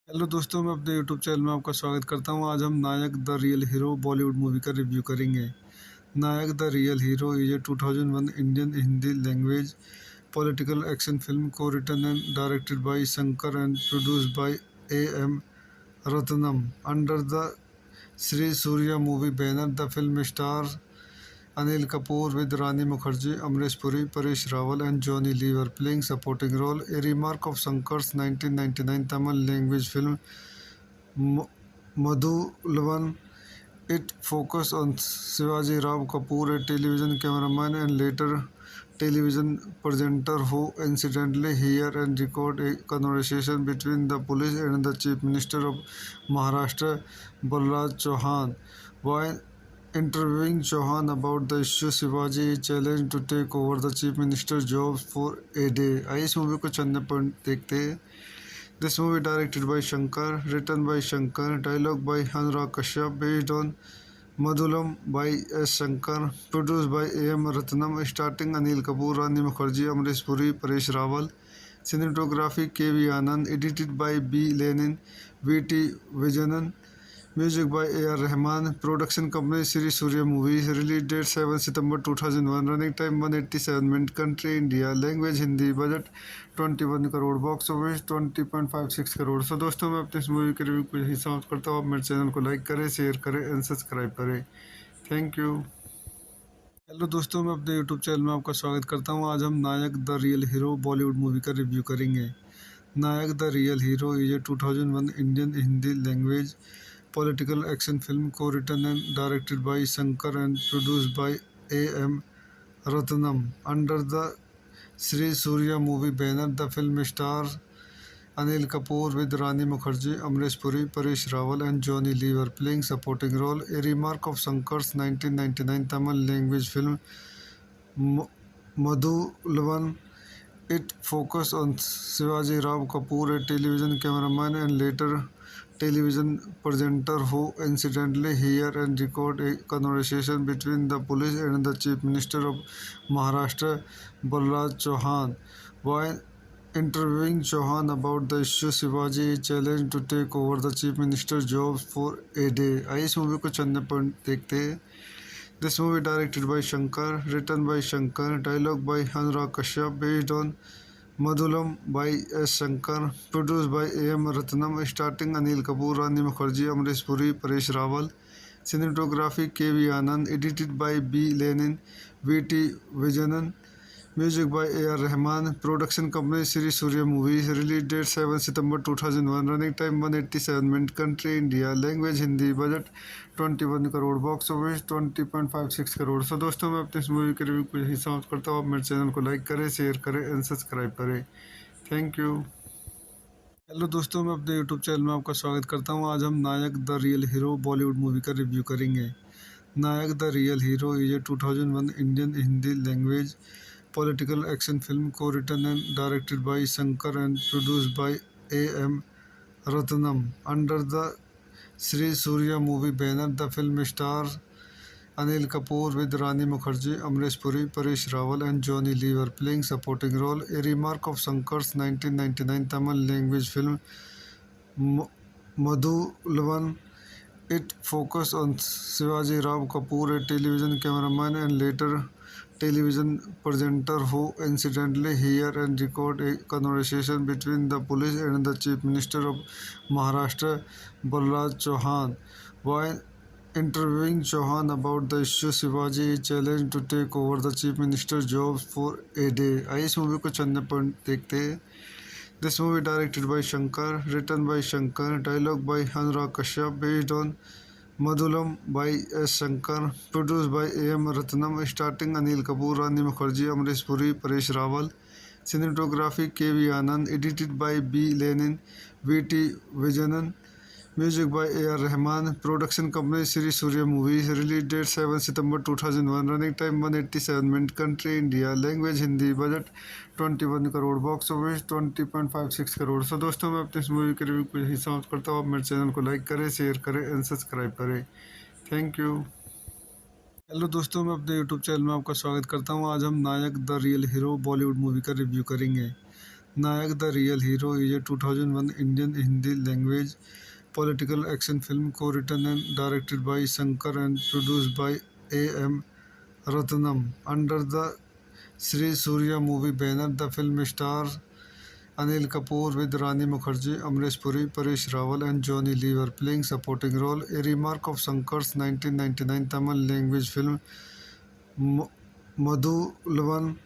Hello दोस्तों, मैं अपने यूट्यूब चैनल में आपका स्वागत करता हूं। आज हम Nayak the real hero Bollywood movie का रिव्यू करेंगे। Nayak the real hero is a 2001 Indian Hindi language political action film को written and directed by Shankar and produced by A.M. Ratnam under the Shri Surya movie banner. The film star Anil Kapoor with Rani Mukherjee, Amrish Puri, Paresh Rawal and Johnny Lever playing supporting role, a remark of Shankar's 1999 Tamil language film Madhulavan. It focused on Shivaji Rao Kapoor, a television cameraman and later television presenter who incidentally hear and record a conversation between the police and the Chief Minister of Maharashtra, Balraj Chauhan. While interviewing Chauhan about the issue, Shivaji is challenged to take over the Chief Minister's job for a day. आइए इस movie को चंद point देखते हैं। This movie directed by Shankar, written by Shankar, dialogue by Anurag Kashyap, based on Madhulam by S. Shankar, produced by A.M. Ratnam, starring Anil Kapoor, Rani Mukherjee, Amrish Puri, Paresh Rawal, cinematography K.V. Anand, edited by B. Lenin, V.T. Vijayanan, music by A.R. Rahman, production company Sri Surya Movies, release date 7 September 2001, running time 187 minutes, country India, language Hindi, budget 21 crore, box office 20.56 crore. So दोस्तों, मैं अपने इस movie के review को यही समाप्त करता हूँ। आप मेरे चैनल को लाइक करें, शेयर करें एंड सब्सक्राइब करें। Thank you. हेलो दोस्तों, मैं अपने यूट्यूब चैनल में आपका स्वागत करता हूँ। आज हम Nayak the real hero Bollywood movie का रिव्यू करेंगे। Nayak the real hero is a 2001 Indian Hindi language political action film co-written and directed by Shankar and produced by A.M. Ratnam under the Sri Surya movie banner. The film stars Anil Kapoor with Rani Mukherjee, Amrish Puri, Paresh Rawal and Johnny Lever playing supporting role, a remark of Shankar's 1999 Tamil language film Madhulavan. It focused on Shivaji Rao Kapoor, a television cameraman and later television presenter who incidentally hear and record a conversation between the police and the Chief Minister of Maharashtra, Balraj Chauhan. While interviewing Chauhan about the issue, Shivaji is challenged to take over the Chief Minister's job for a day. आइए इस movie को चंद point देखते हैं। This movie directed by Shankar, written by Shankar, dialogue by Anurag Kashyap, based on Madhulam by S. Shankar, produced by A.M. Ratnam, starring Anil Kapoor, Rani Mukherjee, Amrish Puri, Paresh Rawal, cinematography K.V. Anand, edited by B. Lenin, V.T. Vijayanan, music by A.R. Rahman, production company Sri Surya Movies, release date 7 September 2001, running time 187 minutes, country India, language Hindi, budget 21 crore, box office 20.56 crore. So दोस्तों, मैं अपने इस movie के review को यही समाप्त करता हूँ। आप मेरे चैनल को लाइक करें, शेयर करें एंड सब्सक्राइब करें। Thank you. हेलो दोस्तों, मैं अपने यूट्यूब चैनल में आपका स्वागत करता हूँ। आज हम Nayak the real hero Bollywood movie का रिव्यू करेंगे। Nayak the real hero is a 2001 Indian Hindi language political action film co-written and directed by Shankar and produced by A.M. Ratnam. Under the Sri Surya movie banner, the film stars Anil Kapoor with Rani Mukherjee, Amrish Puri, Paresh Rawal, and Johnny Lever playing supporting role. A remark of Shankar's 1999 Tamil language film Madhulavan. It focused on Shivaji Rao Kapoor, a television cameraman and later television presenter who incidentally hear and record a conversation between the police and the Chief Minister of Maharashtra, Balraj Chauhan. While interviewing Chauhan about the issue, Shivaji is challenged to take over the Chief Minister's job for a day. आइए इस movie को चंद point देखते हैं. This movie directed by Shankar, written by Shankar, dialogue by Anurag Kashyap, based on Madhulam by S. Shankar, produced by A.M. Ratnam, starring Anil Kapoor, Rani Mukherjee, Amrish Puri, Paresh Rawal, cinematography K.V. Anand, edited by B. Lenin, V.T. Vijayanan, music by A.R. Rahman, production company Sri Surya Movies, release date 7 September 2001, running time 187 minutes, country India, language Hindi, budget 21 crore, box office 20.56 crore. So दोस्तों मैं अपने इस movie के review को यही समाप्त करता हूँ. आप मेरे चैनल को लाइक करें, शेयर करें एंड सब्सक्राइब करें. Thank you. हेलो दोस्तों, मैं अपने यूट्यूब चैनल में आपका स्वागत करता हूँ. आज हम Nayak the real hero Bollywood movie का रिव्यू करेंगे. Nayak the real hero is a 2001 Indian Hindi language political action film co-written and directed by Shankar and produced by A.M. Ratnam. Under the Sri Surya movie banner, the film stars Anil Kapoor with Rani Mukherjee, Amrish Puri, Paresh Rawal, and Johnny Lever playing supporting role. A remark of Shankar's 1999 Tamil language film Madhulavan.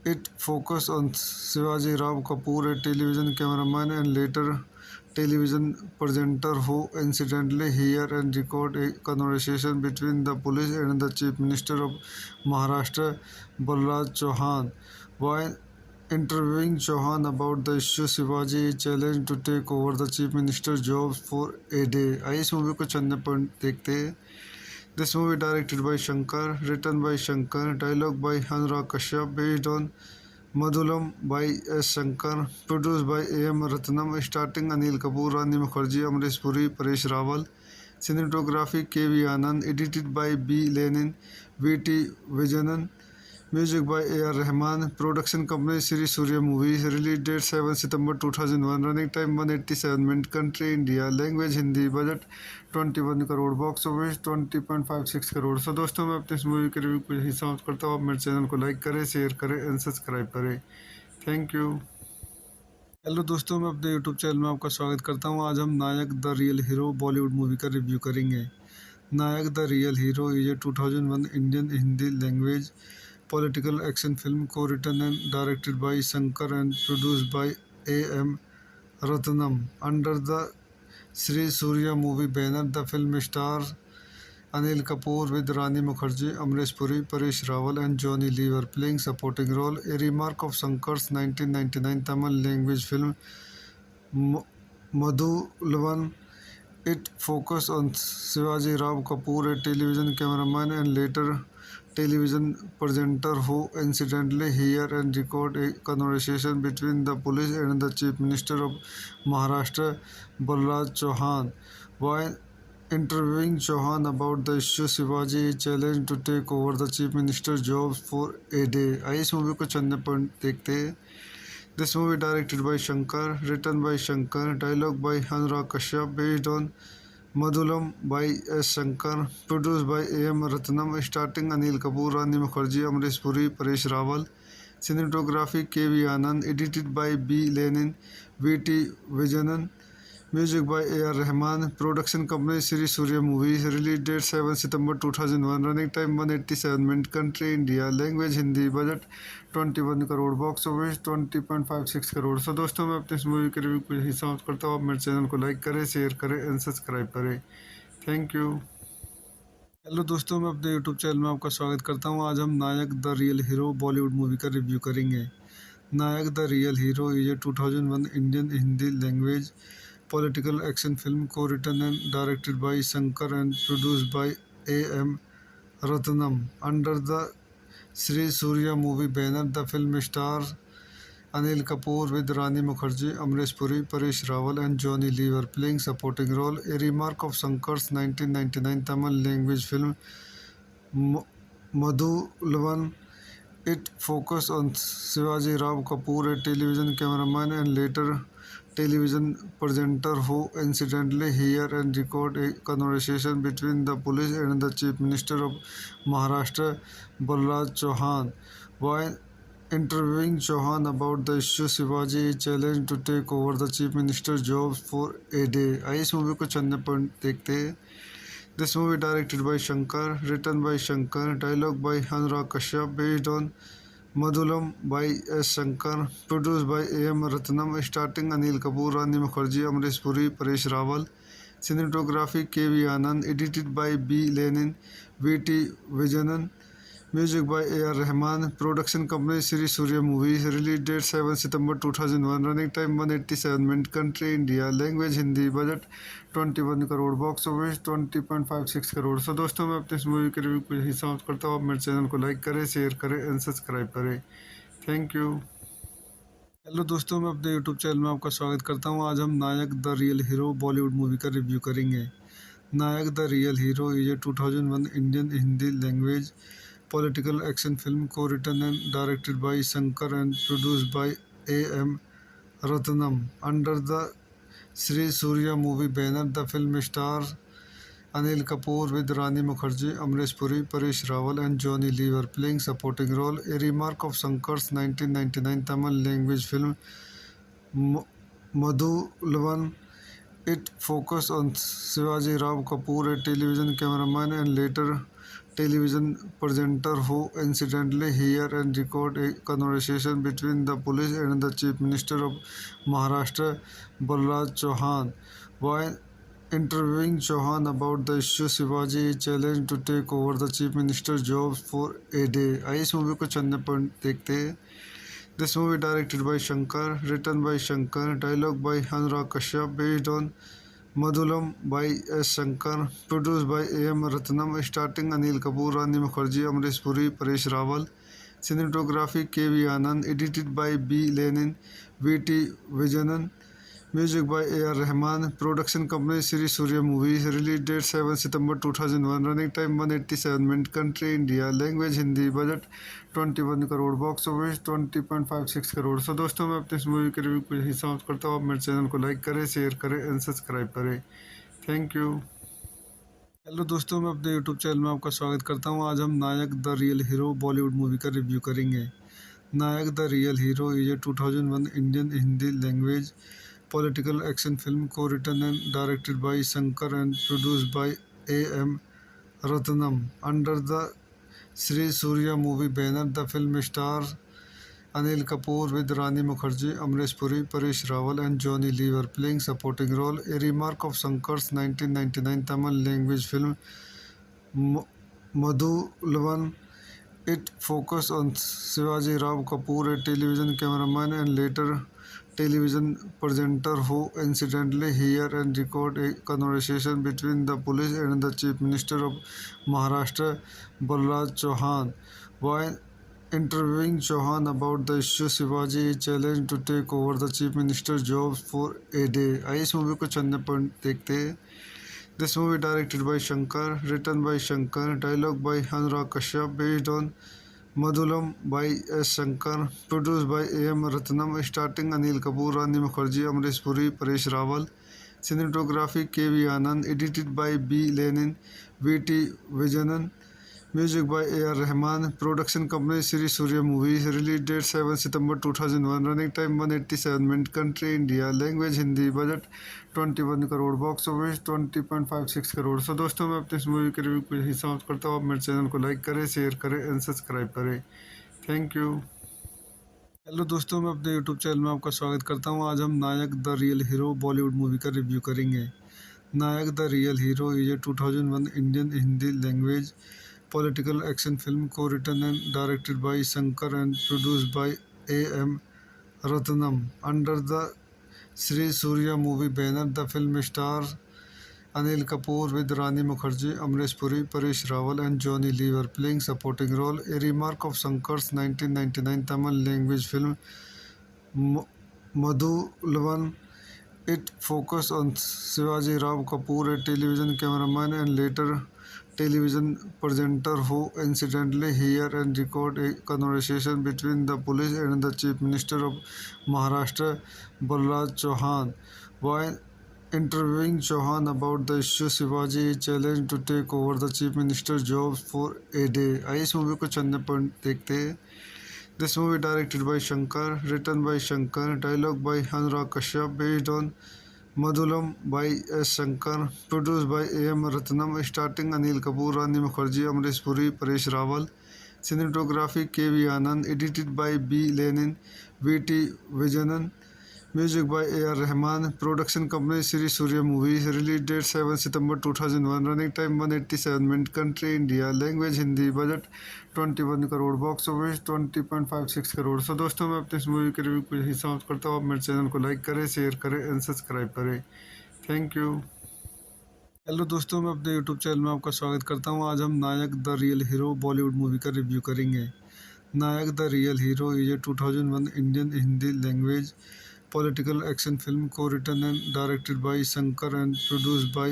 It focused on Shivaji Rao Kapoor, a television cameraman and later television presenter who incidentally hear and record a conversation between the police and the Chief Minister of Maharashtra, Balraj Chauhan. While interviewing Chauhan about the issue, Shivaji is challenged to take over the Chief Minister's job for a day. आइए इस movie को चंद point देखते हैं. This movie directed by Shankar, written by Shankar, dialogue by Anurag Kashyap, based on Madhulam by S. Shankar, produced by A.M. Ratnam, starring Anil Kapoor, Rani Mukherjee, Amrish Puri, Paresh Rawal, cinematography K.V. Anand, edited by B. Lenin, V.T. Vijayanan, music by A.R. Rahman, production company Sri Surya Movies, release date 7 September 2001, running time 187 minutes, country India, language Hindi, budget 21 crore, box office 20.56 crore. So दोस्तों मैं अपने इस movie के review को यही समाप्त करता हूँ. आप मेरे चैनल को लाइक करें, शेयर करें एंड सब्सक्राइब करें. Thank you. हेलो दोस्तों, मैं अपने यूट्यूब चैनल में आपका स्वागत करता हूँ. आज हम Nayak the real hero Bollywood movie का रिव्यू करेंगे. Nayak the real hero is a 2001 Indian Hindi language political action film co-written and directed by Shankar and produced by A.M. Ratnam. Under the Sri Surya movie banner, the film stars Anil Kapoor with Rani Mukherjee, Amrish Puri, Paresh Rawal, and Johnny Lever playing supporting role. A remark of Shankar's 1999 Tamil language film Madhulavan. It focused on Shivaji Rao Kapoor, a television cameraman and later television presenter who incidentally hear and record a conversation between the police and the Chief Minister of Maharashtra, Balraj Chauhan. While interviewing Chauhan about the issue, Shivaji is challenged to take over the Chief Minister's job for a day. आइए इस movie को चंद point देखते हैं. This movie directed by Shankar, written by Shankar, dialogue by Anurag Kashyap, based on Madhulam by S. Shankar, produced by A.M. Ratnam, starring Anil Kapoor, Rani Mukherjee, Amrish Puri, Paresh Rawal, cinematography K.V. Anand, edited by B. Lenin, V.T. Vijayanan, music by A.R. Rahman, production company Sri Surya Movies, release date 7 September 2001, running time 187 minutes, country India, language Hindi, budget 21 crore, box office 20.56 crore. So दोस्तों मैं अपने इस movie के review को यही समाप्त करता हूँ. आप मेरे चैनल को लाइक करें, शेयर करें एंड सब्सक्राइब करें. Thank you. हेलो दोस्तों, मैं अपने यूट्यूब चैनल में आपका स्वागत करता हूँ. आज हम Nayak the real hero Bollywood movie का रिव्यू करेंगे. Nayak the real hero is a 2001 Indian Hindi language political action film co-written and directed by Shankar and produced by A.M. Ratnam. Under the Sri Surya movie banner, the film stars Anil Kapoor with Rani Mukherjee, Amrish Puri, Paresh Rawal and Johnny Lee were playing supporting role. A remark of Shankar's 1999 Tamil language film Madhulavan. It focused on Shivaji Rao Kapoor, a television cameraman and later television presenter who incidentally hear and record a conversation between the police and the Chief Minister of Maharashtra, Balraj Chauhan. While interviewing Chauhan about the issue, Shivaji is challenged to take over the Chief Minister's job for a day. आइए इस movie को चंद point देखते हैं. This movie directed by Shankar, written by Shankar, dialogue by Anurag Kashyap, based on Madhulam by S. Shankar, produced by A.M. Ratnam, starring Anil Kapoor, Rani Mukherjee, Amrish Puri, Paresh Rawal, cinematography K.V. Anand, edited by B. Lenin, V.T. Vijayanan, music by A.R. Rahman, production company Sri Surya Movies, release date 7 September 2001, running time 187 minutes, country India, language Hindi, budget 21 crore, box office 20.56 crore. So दोस्तों मैं अपने इस movie के review को यही समाप्त करता हूँ. आप मेरे चैनल को लाइक करें, शेयर करें एंड सब्सक्राइब करें. Thank you. हेलो दोस्तों, मैं अपने यूट्यूब चैनल में आपका स्वागत करता हूँ. आज हम Nayak the real hero Bollywood movie का रिव्यू करेंगे. Nayak the real hero is a 2001 Indian Hindi language political action film co-written and directed by Shankar and produced by A.M. Ratnam under the Sri Surya movie banner. The film stars Anil Kapoor with Rani Mukherjee, Amrish Puri, Paresh Rawal and Johnny Lee were playing supporting role. A remark of Shankar's 1999 Tamil language film Madhulavan. It focused on Shivaji Rao Kapoor, a television cameraman and later television presenter who incidentally hear and record a conversation between the police and the Chief Minister of Maharashtra, Balraj Chauhan. While interviewing Chauhan about the issue, Shivaji is challenged to take over the Chief Minister's job for a day. आइए इस movie को चंद point देखते हैं. This movie directed by Shankar, written by Shankar, dialogue by Anurag Kashyap, based on Madhulam by S. Shankar, produced by A.M. Ratnam, starring Anil Kapoor, Rani Mukherjee, Amrish Puri, Paresh Rawal, cinematography K.V. Anand, edited by B. Lenin, V.T. Vijayanan, music by A.R. Rahman, production company Sri Surya Movies, release date 7 September 2001, running time 187 minutes, country India, language Hindi, budget 21 crore, box office 20.56 crore. So दोस्तों मैं अपने इस movie के review को यही समाप्त करता हूँ. आप मेरे चैनल को लाइक करें, शेयर करें एंड सब्सक्राइब करें. Thank you. हेलो दोस्तों, मैं अपने यूट्यूब चैनल में आपका स्वागत करता हूँ. आज हम Nayak the real hero Bollywood movie का रिव्यू करेंगे. Nayak the real hero is a 2001 Indian Hindi language political action film co-written and directed by Shankar and produced by A.M. Ratnam under the Sri Surya movie banner. The film stars Anil Kapoor with Rani Mukherjee, Amrish Puri, Paresh Rawal and Johnny Lee were playing supporting role. A remark of Shankar's 1999 Tamil language film Madhulavan. It focused on Shivaji Rao Kapoor, a television cameraman and later television presenter who incidentally hear and record a conversation between the police and the Chief Minister of Maharashtra, Balraj Chauhan. While interviewing Chauhan about the issue, Shivaji is challenged to take over the Chief Minister's job for a day. आइए इस movie को चंद point देखते हैं. This movie directed by Shankar, written by Shankar, dialogue by Anurag Kashyap, based on Madhulam by S. Shankar, produced by A.M. Ratnam, starring Anil Kapoor, Rani Mukherjee, Amrish Puri, Paresh Rawal, cinematography K.V. Anand, edited by B. Lenin, V.T. Vijayanan, music by A.R. Rahman, production company Sri Surya Movies, release date 7 September 2001, running time 187 minutes, country India, language Hindi, budget 21 crore, box office 20.56 crore. So दोस्तों मैं अपने इस movie के review को यही समाप्त करता हूँ. आप मेरे चैनल को लाइक करें, शेयर करें एंड सब्सक्राइब करें. Thank you. हेलो दोस्तों, मैं अपने यूट्यूब चैनल में आपका स्वागत करता हूँ. आज हम Nayak the real hero Bollywood movie का रिव्यू करेंगे. Nayak the real hero is a 2001 Indian Hindi language political action film co-written and directed by Shankar and produced by A.M. Ratnam under the Sri Surya movie banner. The film stars Anil Kapoor with Rani Mukherjee, Amrish Puri, Paresh Rawal and Johnny Lee were playing supporting role. A remark of Shankar's 1999 Tamil language film M- Madhuvan. It focused on Shivaji Ram Kapoor, a television cameraman and later television presenter who incidentally hear and record a conversation between the police and the Chief Minister of Maharashtra, Balraj Chauhan. While interviewing Chauhan about the issue, Shivaji challenged to take over the Chief Minister's job for a day. आइए इस movie को चंद point देखते हैं। This movie directed by Shankar, written by Shankar, dialogue by Anurag Kashyap, based on Madhulam by S. Shankar, produced by A.M. Ratnam, starring Anil Kapoor, Rani Mukherjee, Amrish Puri, Paresh Rawal, cinematography K.V. Anand, edited by B. Lenin, V.T. Vijayanan, music by A.R. Rahman, production company Sri Surya Movies, release date 7 September 2001, running time 187 minutes, country India, language Hindi, budget 21 crore, box office 20.56 crore. So दोस्तों मैं अपने इस movie के review को यही समाप्त करता हूँ। आप मेरे चैनल को लाइक करें, शेयर करें एंड सब्सक्राइब करें। Thank you. हेलो दोस्तों, मैं अपने यूट्यूब चैनल में आपका स्वागत करता हूँ। आज हम Nayak the real hero Bollywood movie का रिव्यू करेंगे। Nayak the real hero is a 2001 Indian Hindi language political action film co-written and directed by Shankar and produced by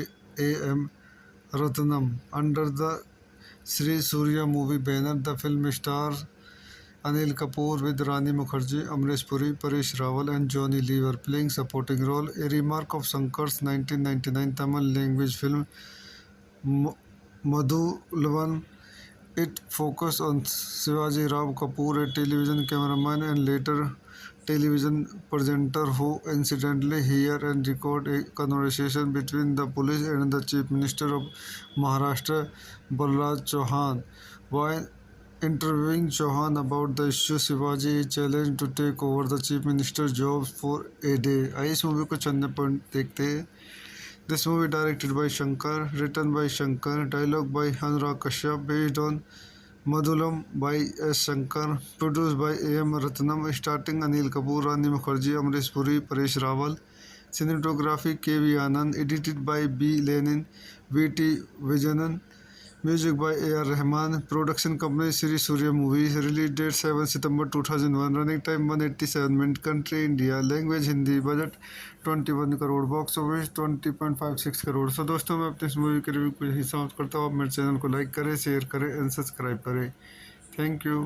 A.M. Ratnam. Under the Sri Surya movie banner, the film stars Anil Kapoor with Rani Mukherjee, Amrish Puri, Paresh Rawal and Johnny Lever playing supporting role. A remark of Shankar's 1999 Tamil language film Madhuvan. It focused on Shivaji Ram Kapoor, a television cameraman and later television presenter who incidentally hear and record a conversation between the police and the Chief Minister of Maharashtra, Balraj Chauhan. While interviewing Chauhan about the issue, Shivaji challenged to take over the Chief Minister's job for a day. आइए इस movie को चंद point देखते हैं। This movie directed by Shankar, written by Shankar, dialogue by Anurag Kashyap, based on Madhulam by S. Shankar, produced by A.M. Ratnam, starring Anil Kapoor, Rani Mukherjee, Amrish Puri, Paresh Rawal, cinematography K.V. Anand, edited by B. Lenin, V.T. Vijayanan, music by A.R. Rahman, production company Sri Surya Movies, release date 7 September 2001, running time 187 minutes, country India, language Hindi, budget 21 crore, box office 20.56 crore. So दोस्तों मैं अपने इस movie के review को यही समाप्त करता हूँ। आप मेरे चैनल को लाइक करें, शेयर करें एंड सब्सक्राइब करें। Thank you.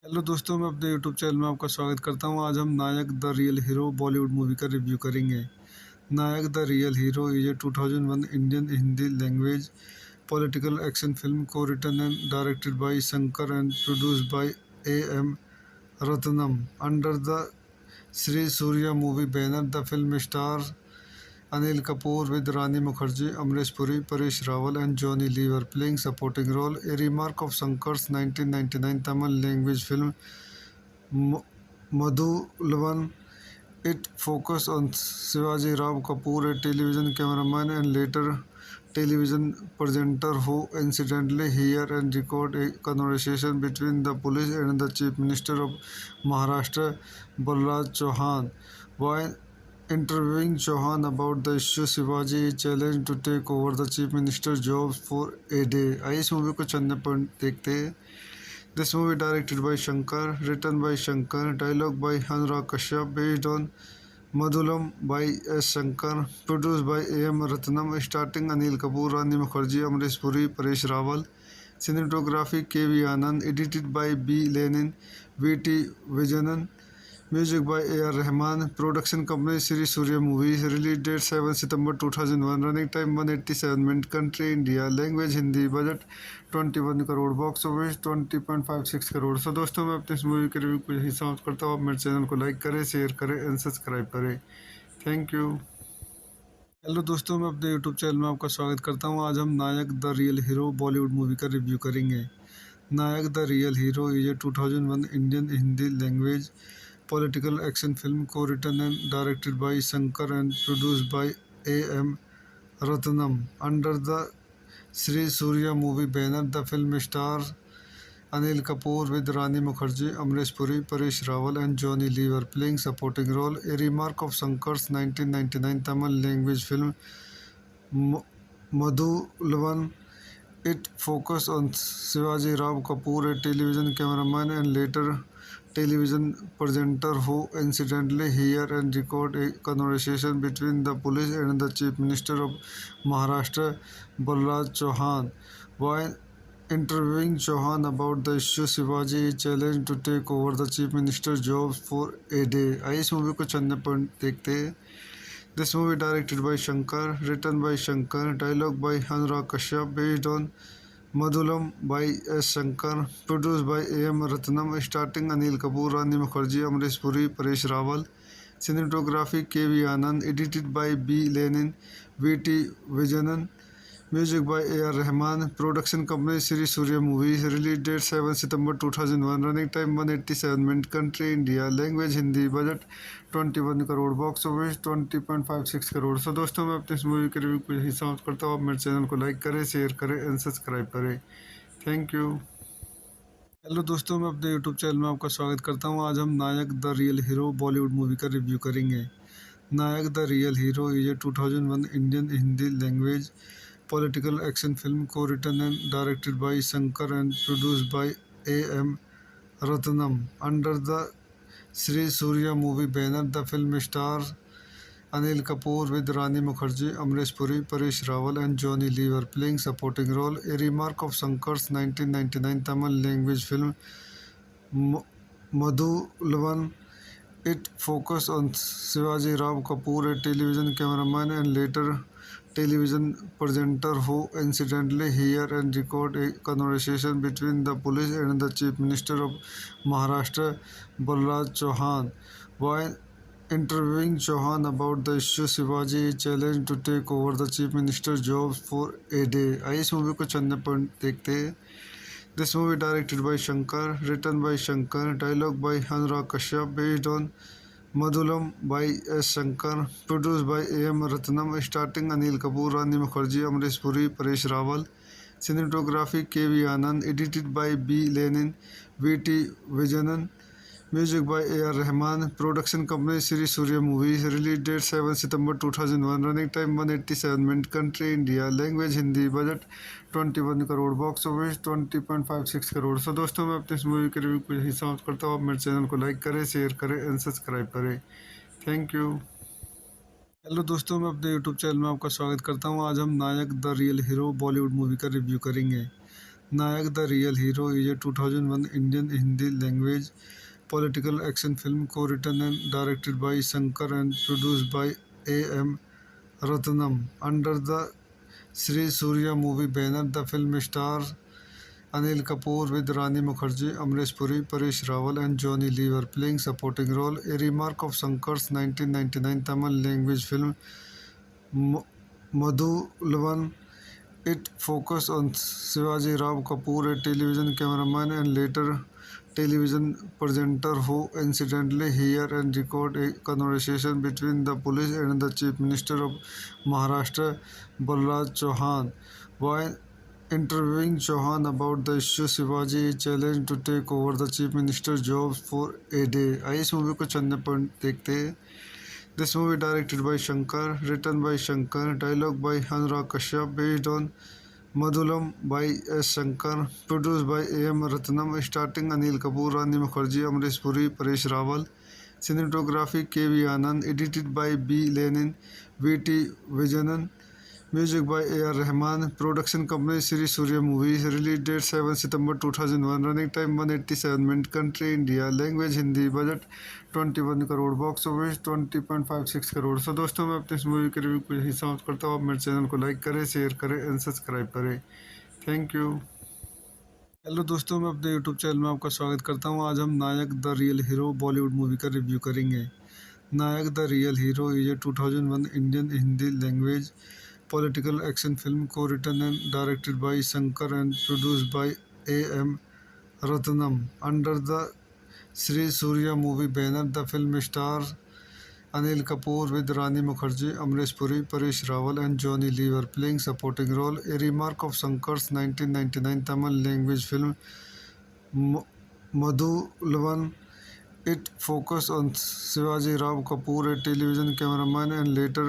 हेलो दोस्तों, मैं अपने यूट्यूब चैनल में आपका स्वागत करता हूँ। आज हम Nayak the real hero Bollywood movie का रिव्यू करेंगे। Nayak the real hero is a 2001 Indian Hindi language political action film co-written and directed by Shankar and produced by A.M. Ratnam. Under the Sri Surya movie banner, the film stars Anil Kapoor with Rani Mukherjee, Amrish Puri, Paresh Rawal and Johnny Lever playing supporting role. A remark of Shankar's 1999 Tamil language film Madhuvan. It focused on Shivaji Ram Kapoor, a television cameraman and later television presenter who incidentally hear and record a conversation between the police and the Chief Minister of Maharashtra, Balraj Chauhan. While interviewing Chauhan about the issue, Shivaji challenged to take over the Chief Minister's job for a day. आइए इस movie को चंद point देखते हैं। This movie directed by Shankar, written by Shankar, dialogue by Anurag Kashyap, based on Madhulam by S. Shankar, produced by A.M. Ratnam, starring Anil Kapoor, Rani Mukherjee, Amrish Puri, Paresh Rawal, cinematography K.V. Anand, edited by B. Lenin, V.T. Vijayanan, music by A.R. Rahman, production company Sri Surya Movies, release date 7 September 2001, running time 187 minutes, country India, language Hindi, budget 21 crore, box office 20.56 crore. So दोस्तों मैं अपने इस movie के review को यही समाप्त करता हूँ। आप मेरे चैनल को लाइक करें, शेयर करें एंड सब्सक्राइब करें। Thank you. हेलो दोस्तों, मैं अपने यूट्यूब चैनल में आपका स्वागत करता हूँ। आज हम Nayak the real hero Bollywood movie का रिव्यू करेंगे। Nayak the real hero is a 2001 Indian Hindi language political action film co-written and directed by Shankar and produced by A.M. Ratnam. Under the Sri Surya movie banner, the film stars Anil Kapoor with Rani Mukherjee, Amrish Puri, Paresh Rawal and Johnny Lever playing supporting role. A remark of Shankar's 1999 Tamil language film Madhuvan. It focused on Shivaji Ram Kapoor, a television cameraman and later television presenter who incidentally hear and record a conversation between the police and the Chief Minister of Maharashtra, Balraj Chauhan. While interviewing Chauhan about the issue, Shivaji is challenged to take over the Chief Minister's job for a day. आइए इस movie को चंद point देखते हैं। This movie directed by Shankar, written by Shankar, dialogue by Anurag Kashyap, based on Madhulam by S. Shankar, produced by A.M. Ratnam, starring Anil Kapoor, Rani Mukherjee, Amrish Puri, Paresh Rawal, cinematography K.V. Anand, edited by B. Lenin, V.T. Vijayanan, music by A.R. Rahman, production company Sri Surya Movies, release date 7 September 2001, running time 187 minutes, country India, language Hindi, budget 21 crore, box office 20.56 crore. So दोस्तों, मैं अपने इस movie के review को यही समाप्त करता हूँ। आप मेरे चैनल को लाइक करें, शेयर करें एंड सब्सक्राइब करें। Thank you. हेलो दोस्तों, मैं अपने यूट्यूब चैनल में आपका स्वागत करता हूँ। आज हम Nayak the real hero Bollywood movie का रिव्यू करेंगे। Nayak the real hero is a 2001 Indian Hindi language political action film co-written and directed by Shankar and produced by A.M. Ratnam under the Sri Surya movie banner. The film stars Anil Kapoor with Rani Mukherjee, Amrish Puri, Paresh Rawal and Johnny Lever playing supporting role. A remark of Shankar's 1999 Tamil language film Madhuvan. It focused on Shivaji Ram Kapoor, a television cameraman and later television presenter who incidentally hear and record a conversation between the police and the Chief Minister of Maharashtra, Balraj Chauhan. While interviewing Chauhan about the issue, Shivaji is challenged to take over the Chief Minister's job for a day. आइए इस movie को चंद point देखते हैं। This movie directed by Shankar, written by Shankar, dialogue by Anurag Kashyap, based on Madhulam by S. Shankar, produced by A.M. Ratnam, starring Anil Kapoor, Rani Mukherjee, Amrish Puri, Paresh Rawal, cinematography K.V. Anand, edited by B. Lenin, V.T. Vijayanan, music by A.R. Rahman, production company Sri Surya Movies, release date 7 September 2001, running time 187 minutes, country India, language Hindi, budget 21 crore, box office 20.56 crore. So दोस्तों, मैं अपने इस movie के review को यही समाप्त करता हूँ। आप मेरे चैनल को लाइक करें, शेयर करें एंड सब्सक्राइब करें। Thank you. हेलो दोस्तों, मैं अपने यूट्यूब चैनल में आपका स्वागत करता हूँ। आज हम Nayak the real hero Bollywood movie का रिव्यू करेंगे। Nayak the real hero is a 2001 Indian Hindi language political action film co-written and directed by Shankar and produced by A.M. Ratnam under the Sri Surya movie banner. The film stars Anil Kapoor with Rani Mukherjee, Amrish Puri, Paresh Rawal and Johnny Lever playing supporting role. A remark of Shankar's 1999 Tamil language film Madhuvan. It focused on Shivaji Ram Kapoor, a television cameraman and later television presenter who incidentally hear and record a conversation between the police and the Chief Minister of Maharashtra, Balraj Chauhan. While interviewing Chauhan about the issue, Shivaji is challenged to take over the Chief Minister's job for a day. आइए इस movie को चंद point देखते हैं। This movie directed by Shankar, written by Shankar, dialogue by Anurag Kashyap, based on Madhulam by S. Shankar, produced by A.M. Ratnam, starring Anil Kapoor, Rani Mukherjee, Amrish Puri, Paresh Rawal, cinematography K.V. Anand, edited by B. Lenin, V.T. Vijayanan, music by A.R. Rahman, production company Sri Surya Movies, release date 7 September 2001, running time 187 minutes, country India, language Hindi, budget 21 crore, box office 20.56 crore. So दोस्तों, मैं अपने इस movie के review को यही समाप्त करता हूँ। आप मेरे चैनल को लाइक करें, शेयर करें एंड सब्सक्राइब करें। Thank you. हेलो दोस्तों, मैं अपने यूट्यूब चैनल में आपका स्वागत करता हूँ। आज हम Nayak the real hero Bollywood movie का रिव्यू करेंगे। Nayak the real hero is a 2001 Indian Hindi language political action film co-written and directed by Shankar and produced by A.M. Ratnam under the Sri Surya movie banner. The film stars Anil Kapoor with Rani Mukherjee, Amrish Puri, Paresh Rawal and Johnny Lever playing supporting role. A remark of Shankar's 1999 Tamil language film Madhuvan. It focused on Shivaji Ram Kapoor, a television cameraman and later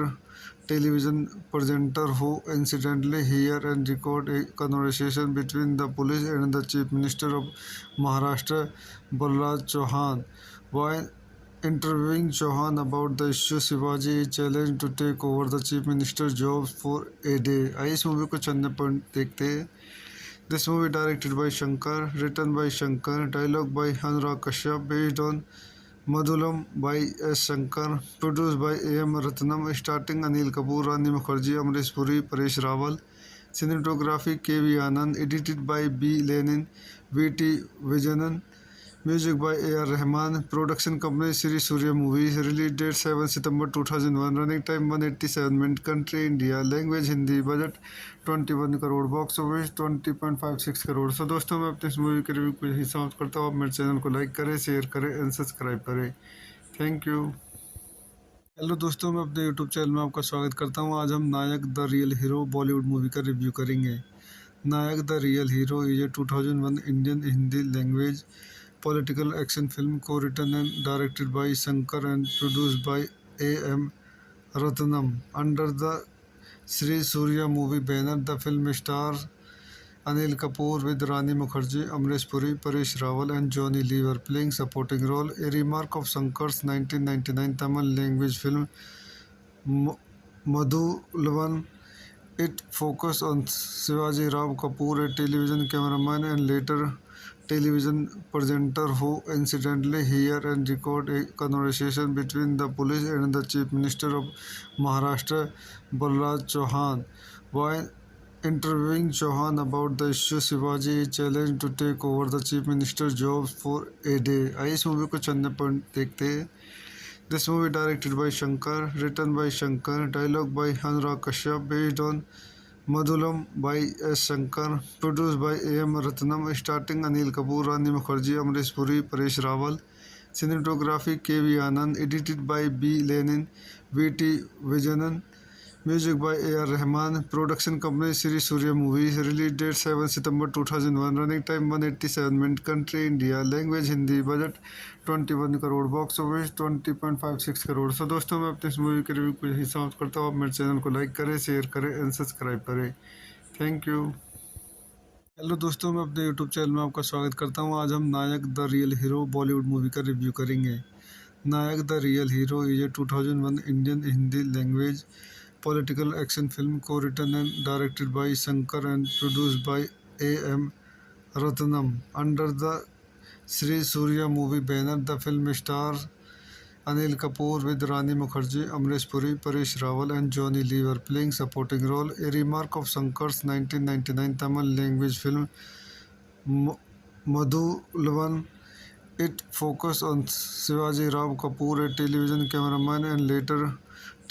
television presenter who incidentally hear and record a conversation between the police and the Chief Minister of Maharashtra, Balraj Chauhan. While interviewing Chauhan about the issue, Shivaji is challenged to take over the Chief Minister's job for a day. आइए इस movie को चंद point देखते हैं। This movie directed by Shankar, written by Shankar, dialogue by Anurag Kashyap, based on Madhulam by S. Shankar, produced by A.M. Ratnam, starring Anil Kapoor, Rani Mukherjee, Amrish Puri, Paresh Rawal, cinematography K.V. Anand, edited by B. Lenin, V.T. Vijayanan, music by A.R. Rahman, production company Sri Surya Movies, release date 7 September 2001, running time 187 minutes, country India, language Hindi, budget 21 crore, box office 20.56 crore. So दोस्तों, मैं अपने इस movie के review को यही समाप्त करता हूँ। आप मेरे चैनल को लाइक करें, शेयर करें एंड सब्सक्राइब करें। Thank you. हेलो दोस्तों, मैं अपने यूट्यूब चैनल में आपका स्वागत करता हूँ। आज हम Nayak the real hero Bollywood movie का रिव्यू करेंगे। Nayak the real hero is a 2001 Indian Hindi language political action film co-written and directed by Shankar and produced by A.M. Ratnam under the Sri Surya movie banner. The film stars Anil Kapoor with Rani Mukherjee, Amrish Puri, Paresh Rawal and Johnny Lever playing supporting role. A remark of Shankar's 1999 Tamil language film Madhuvan. It focused on Shivaji Rao Kapoor, a television cameraman and later television presenter who incidentally hear and record a conversation between the police and the Chief Minister of Maharashtra, Balraj Chauhan. While interviewing Chauhan about the issue, Shivaji is challenged to take over the Chief Minister's job for a day. आइए इस movie को चंद point देखते हैं। This movie directed by Shankar, written by Shankar, dialogue by Anurag Kashyap, based on Madhulam by S. Shankar, produced by A.M. Ratnam, starring Anil Kapoor, Rani Mukherjee, Amrish Puri, Paresh Rawal, cinematography K.V. Anand, edited by B. Lenin, V.T. Vijayanan, music by A.R. Rahman, production company Sri Surya Movies, release date 7 September 2001, running time 187 minutes, country India, language Hindi, budget 21 crore, box office 20.56 crore. So दोस्तों, मैं अपने इस movie के review को यही समाप्त करता हूँ। आप मेरे चैनल को लाइक करें, शेयर करें एंड सब्सक्राइब करें। Thank you. हेलो दोस्तों, मैं अपने यूट्यूब चैनल में आपका स्वागत करता हूँ। आज हम Nayak the real hero Bollywood movie का रिव्यू करेंगे। Nayak the real hero is a 2001 Indian Hindi language political action film co-written and directed by Shankar and produced by A.M. Ratnam under the Sri Surya movie banner. The film stars Anil Kapoor with Rani Mukherjee, Amrish Puri, Paresh Rawal and Johnny Lever playing supporting role. A remark of Shankar's 1999 Tamil language film Madhuvan. It focused on Shivaji Rao Kapoor, a television cameraman and later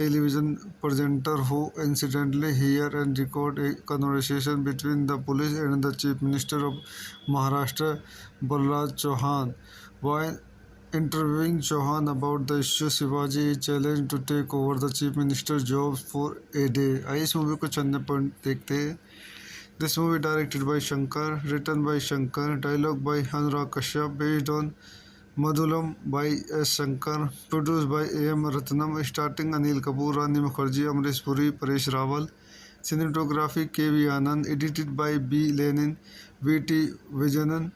television presenter who incidentally hear and record a conversation between the police and the Chief Minister of Maharashtra, Balraj Chauhan. While interviewing Chauhan about the issue, Shivaji is challenged to take over the Chief Minister's job for a day. आइए इस movie को चंद point देखते हैं। This movie directed by Shankar, written by Shankar, dialogue by Anurag Kashyap, based on Madhulam by S. Shankar, produced by A.M. Ratnam, starring Anil Kapoor, Rani Mukherjee, Amrish Puri, Paresh Rawal, cinematography K.V. Anand, edited by B. Lenin, V.T. Vijayanan,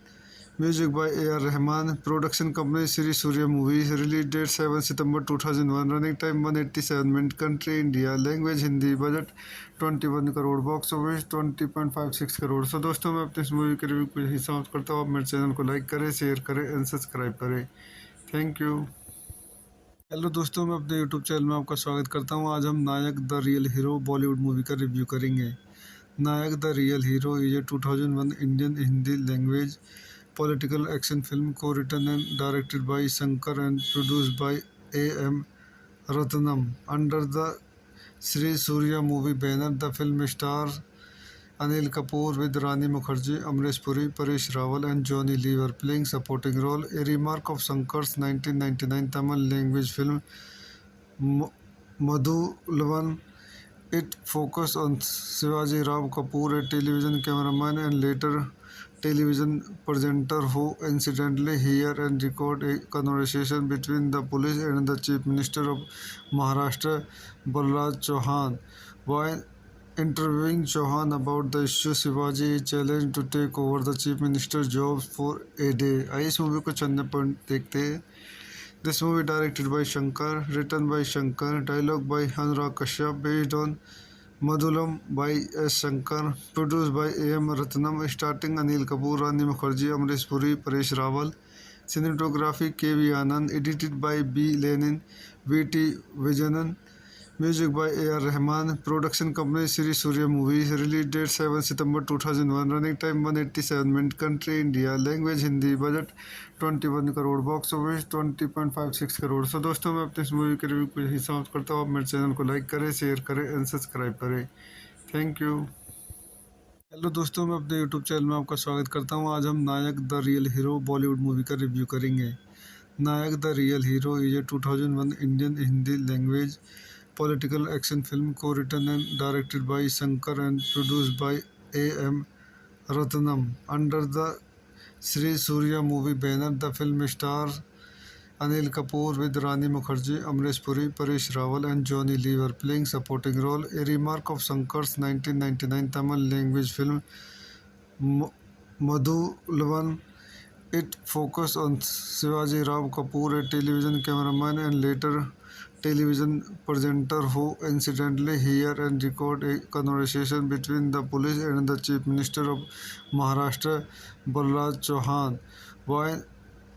music by A.R. Rahman, production company Sri Surya Movies, release date 7 September 2001, running time 187 minutes, country India, language Hindi, budget 21 crore, box office 20.56 crore. So दोस्तों, मैं अपने इस movie के review को यही समाप्त करता हूँ। आप मेरे चैनल को लाइक करें, शेयर करें एंड सब्सक्राइब करें। Thank you. हेलो दोस्तों, मैं अपने यूट्यूब चैनल में आपका स्वागत करता हूँ। आज हम Nayak the real hero Bollywood movie का रिव्यू करेंगे। Nayak the real hero is a 2001 Indian Hindi language political action film co-written and directed by Shankar and produced by A.M. Ratnam under the Sri Surya movie banner. The film stars Anil Kapoor with Rani Mukherjee, Amrish Puri, Paresh Rawal and Johnny Lever playing supporting role. A remark of Shankar's 1999 Tamil language film Madhuvan. It focused on Shivaji Rao Kapoor, a television cameraman and later television presenter who incidentally hear and record a conversation between the police and the Chief Minister of Maharashtra, Balraj Chauhan. While interviewing Chauhan about the issue, Shivaji challenged to take over the Chief Minister's job for a day. आइए इस movie को चंद point देखते हैं। This movie directed by Shankar, written by Shankar, dialogue by Anurag Kashyap, based on Madhulam by S. Shankar, produced by A.M. Ratnam, starring Anil Kapoor, Rani Mukherjee, Amrish Puri, Paresh Rawal, cinematography K.V. Anand, edited by B. Lenin, V.T. Vijayanan, music by A.R. Rahman, production company Sri Surya Movies, release date 7 September 2001, running time 187 minutes, country India, language Hindi, budget 21 crore, box office 20.56 crore. So दोस्तों मैं अपने इस movie के review को यही समाप्त करता हूँ। आप मेरे चैनल को लाइक करें, शेयर करें एंड सब्सक्राइब करें। Thank you. हेलो दोस्तों, मैं अपने यूट्यूब चैनल में आपका स्वागत करता हूँ। आज हम Nayak the real hero Bollywood movie का रिव्यू करेंगे। Nayak the real hero is a 2001 Indian Hindi language political action film co-written and directed by Shankar and produced by A.M. Ratnam under the Sri Surya movie banner. The film stars Anil Kapoor with Rani Mukherjee, Amrish Puri, Paresh Rawal and Johnny Lever playing supporting role. A remark of Shankar's 1999 Tamil language film Madhulavan. It focused on Shivaji Rao Kapoor, a television cameraman and later television presenter who incidentally hear and record a conversation between the police and the Chief Minister of Maharashtra, Balraj Chauhan. While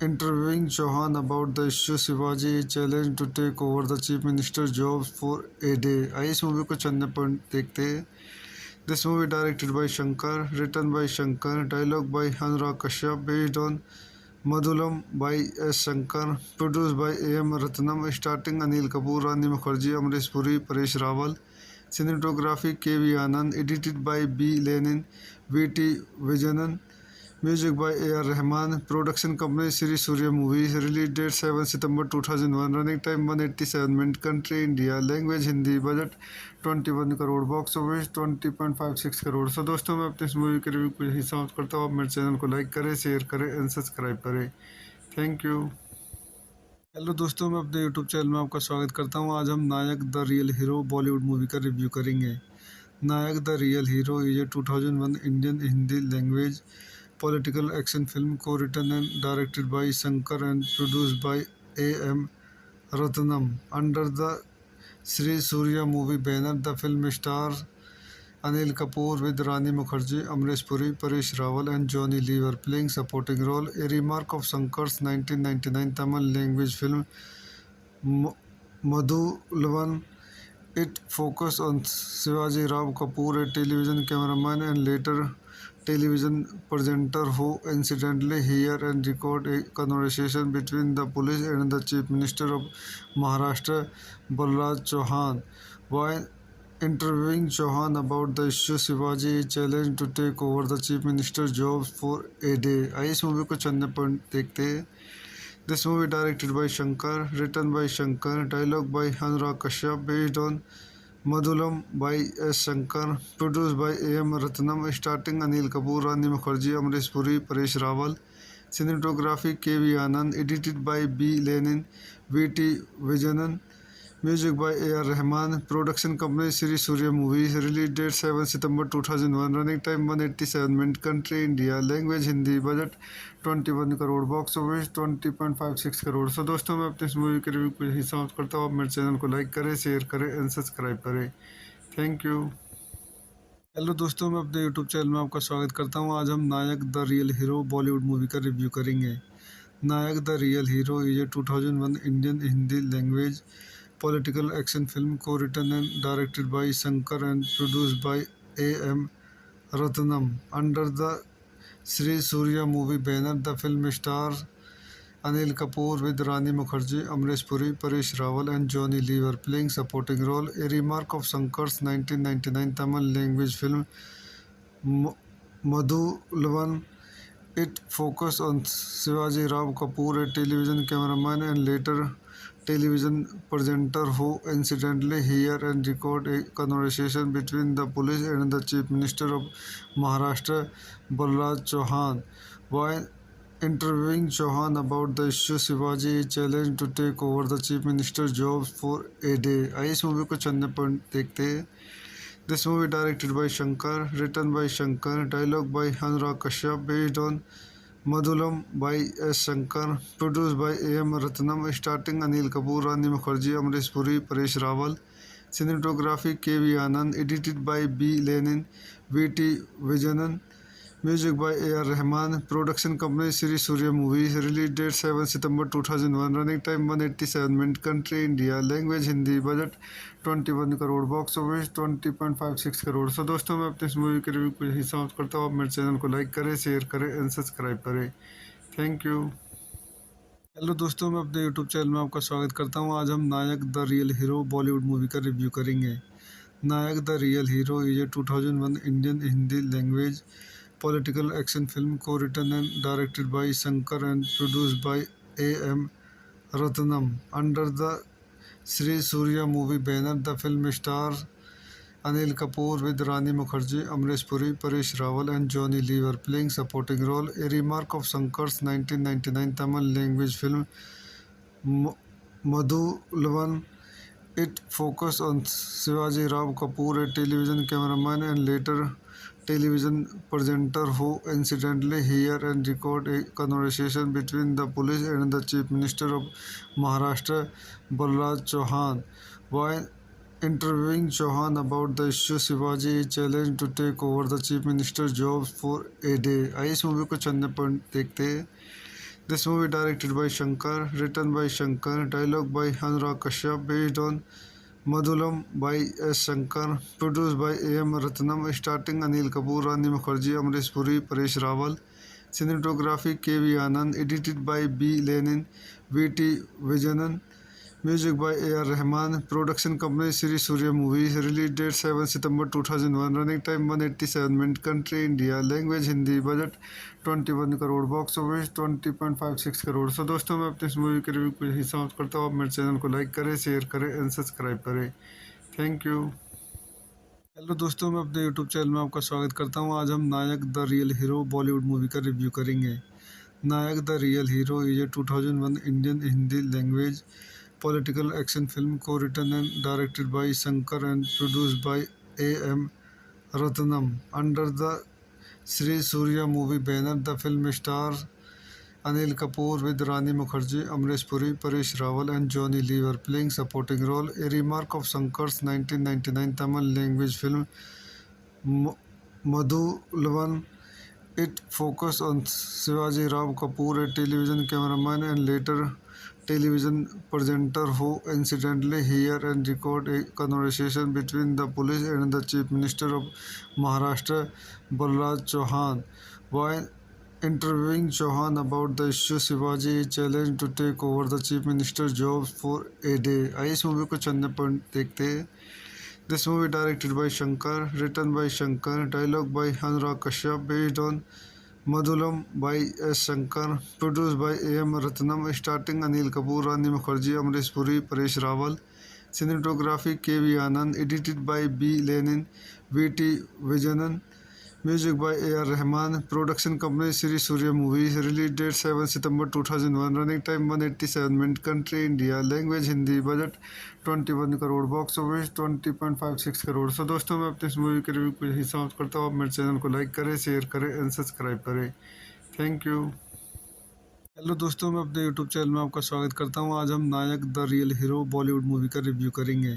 interviewing Chauhan about the issue, Shivaji challenged to take over the Chief Minister's job for a day. आइए इस movie को चंद point देखते हैं। This movie directed by Shankar, written by Shankar, dialogue by Anurag Kashyap, based on Madhulam by S. Shankar, produced by A.M. Ratnam, starring Anil Kapoor, Rani Mukherjee, Amrish Puri, Paresh Rawal, cinematography K.V. Anand, edited by B. Lenin, V.T. Vijayanan, music by A.R. Rahman, production company Sri Surya Movies, release date 7 September 2001, running time 187 minutes, country India, language Hindi, budget 21 crore, box office 20.56 crore. So दोस्तों मैं अपने इस movie के review को यही समाप्त करता हूँ। आप मेरे चैनल को लाइक करें, शेयर करें एंड सब्सक्राइब करें। Thank you. हेलो दोस्तों, मैं अपने यूट्यूब चैनल में आपका स्वागत करता हूँ। आज हम Nayak the real hero Bollywood movie का रिव्यू करेंगे। Nayak the real hero is a 2001 Indian Hindi language political action film co-written and directed by Shankar and produced by A.M. Ratnam under the Sri Surya movie banner. The film stars Anil Kapoor with Rani Mukherjee, Amrish Puri, Paresh Rawal and Johnny Lever playing supporting role. A remark of Shankar's 1999 Tamil language film Madhulavan. It focused on Shivaji Rao Kapoor, a television cameraman and later television presenter who incidentally hear and record a conversation between the police and the Chief Minister of Maharashtra, Balraj Chauhan. While interviewing Chauhan about the issue, Shivaji challenged to take over the Chief Minister's job for a day. आइए इस movie को चंद point देखते हैं। This movie directed by Shankar, written by Shankar, dialogue by Anurag Kashyap, based on Madhulam by S. Shankar, produced by A.M. Ratnam, starring Anil Kapoor, Rani Mukherjee, Amrish Puri, Paresh Rawal, cinematography K.V. Anand, edited by B. Lenin, V.T. Vijayanan, music by A.R. Rahman, production company Sri Surya Movies, release date 7 September 2001, running time 187 minutes, country India, language Hindi, budget 21 crore, box office 20.56 crore. So दोस्तों मैं अपने इस movie के review को यही समाप्त करता हूँ। आप मेरे चैनल को लाइक करें, शेयर करें एंड सब्सक्राइब करें। Thank you. हेलो दोस्तों, मैं अपने यूट्यूब चैनल में आपका स्वागत करता हूँ। आज हम Nayak the real hero Bollywood movie का रिव्यू करेंगे। Nayak the real hero is a 2001 Indian Hindi language political action film co-written and directed by Shankar and produced by A.M. Ratnam under the Sri Surya movie banner. The film stars Anil Kapoor with Rani Mukherjee, Amrish Puri, Paresh Rawal and Johnny Lever playing supporting role. A remark of Shankar's 1999 Tamil language film Madhulavan. It focused on Shivaji Rao Kapoor, a television cameraman and later television presenter who incidentally hear and record a conversation between the police and the Chief Minister of Maharashtra, Balraj Chauhan. While interviewing Chauhan about the issue, Shivaji is challenged to take over the Chief Minister's job for a day. आइए इस movie को चंद point देखते हैं. This movie directed by Shankar, written by Shankar, dialogue by Anurag Kashyap, based on Madhulam by S. Shankar, produced by A.M. Ratnam, starring Anil Kapoor, Rani Mukherjee, Amrish Puri, Paresh Rawal, cinematography K.V. Anand, edited by B. Lenin, V.T. Vijayanan, music by A.R. Rahman, production company Sri Surya Movies, release date 7 September 2001, running time 187 minutes, country India, language Hindi, budget 21 crore, box office 20.56 crore. So दोस्तों मैं अपने इस movie के review को यही समाप्त करता हूँ. आप मेरे चैनल को लाइक करें, शेयर करें एंड सब्सक्राइब करें. Thank you. हेलो दोस्तों, मैं अपने यूट्यूब चैनल में आपका स्वागत करता हूँ. आज हम Nayak the real hero Bollywood movie का रिव्यू करेंगे. Nayak the real hero is a 2001 Indian Hindi language political action film co-written and directed by Shankar and produced by A.M. Ratnam under the Sri Surya movie banner. The film stars Anil Kapoor with Rani Mukherjee, Amrish Puri, Paresh Rawal and Johnny Lever playing supporting role. A remark of Shankar's 1999 Tamil language film Madhulavan. It focused on Shivaji Rao Kapoor, a television cameraman and later television presenter who incidentally hear and record a conversation between the police and the Chief Minister of Maharashtra, Balraj Chauhan. While interviewing Chauhan about the issue, Shivaji is challenged to take over the Chief Minister's job for a day. आइए इस movie को चंद point देखते हैं. This movie directed by Shankar, written by Shankar, dialogue by Anurag Kashyap, based on Madhulam by S. Shankar, produced by A.M. Ratnam, starring Anil Kapoor, Rani Mukherjee, Amrish Puri, Paresh Rawal, cinematography K.V. Anand, edited by B. Lenin, V.T. Vijayanan, music by A.R. Rahman, production company Sri Surya Movies, release date 7 September 2001, running time 187 minutes, country India, language Hindi, budget 21 crore, box office 20.56 crore. So दोस्तों मैं अपने इस movie के review को यही समाप्त करता हूँ. आप मेरे चैनल को लाइक करें, शेयर करें एंड सब्सक्राइब करें. Thank you. हेलो दोस्तों, मैं अपने यूट्यूब चैनल में आपका स्वागत करता हूँ. आज हम Nayak the real hero Bollywood movie का रिव्यू करेंगे. Nayak the real hero is a 2001 Indian Hindi language political action film co-written and directed by Shankar and produced by A.M. Ratnam under the Sri Surya movie banner. The film stars Anil Kapoor with Rani Mukherjee, Amrish Puri, Paresh Rawal and Johnny Lever playing supporting role. A remark of Shankar's 1999 Tamil language film Madhulavan. It focused on Shivaji Rao Kapoor, a television cameraman and later television presenter who incidentally hear and record a conversation between the police and the Chief Minister of Maharashtra, Balraj Chauhan. While interviewing Chauhan about the issue, Shivaji is challenged to take over the Chief Minister's job for a day. आइए इस movie को चंद point देखते हैं. This movie directed by Shankar, written by Shankar, dialogue by Anurag Kashyap, based on Madhulam by S. Shankar, produced by A.M. Ratnam, starring Anil Kapoor, Rani Mukherjee, Amrish Puri, Paresh Rawal, cinematography K.V. Anand, edited by B. Lenin, V.T. Vijayanan, music by A.R. Rahman, production company Sri Surya Movies, release date 7 September 2001, running time 187 minutes, country India, language Hindi, budget 21 crore, box office 20.56 crore. So दोस्तों मैं अपने इस movie के review को यही समाप्त करता हूँ. आप मेरे चैनल को लाइक करें, शेयर करें एंड सब्सक्राइब करें. Thank you. हेलो दोस्तों, मैं अपने यूट्यूब चैनल में आपका स्वागत करता हूँ. आज हम Nayak the real hero Bollywood movie का रिव्यू करेंगे.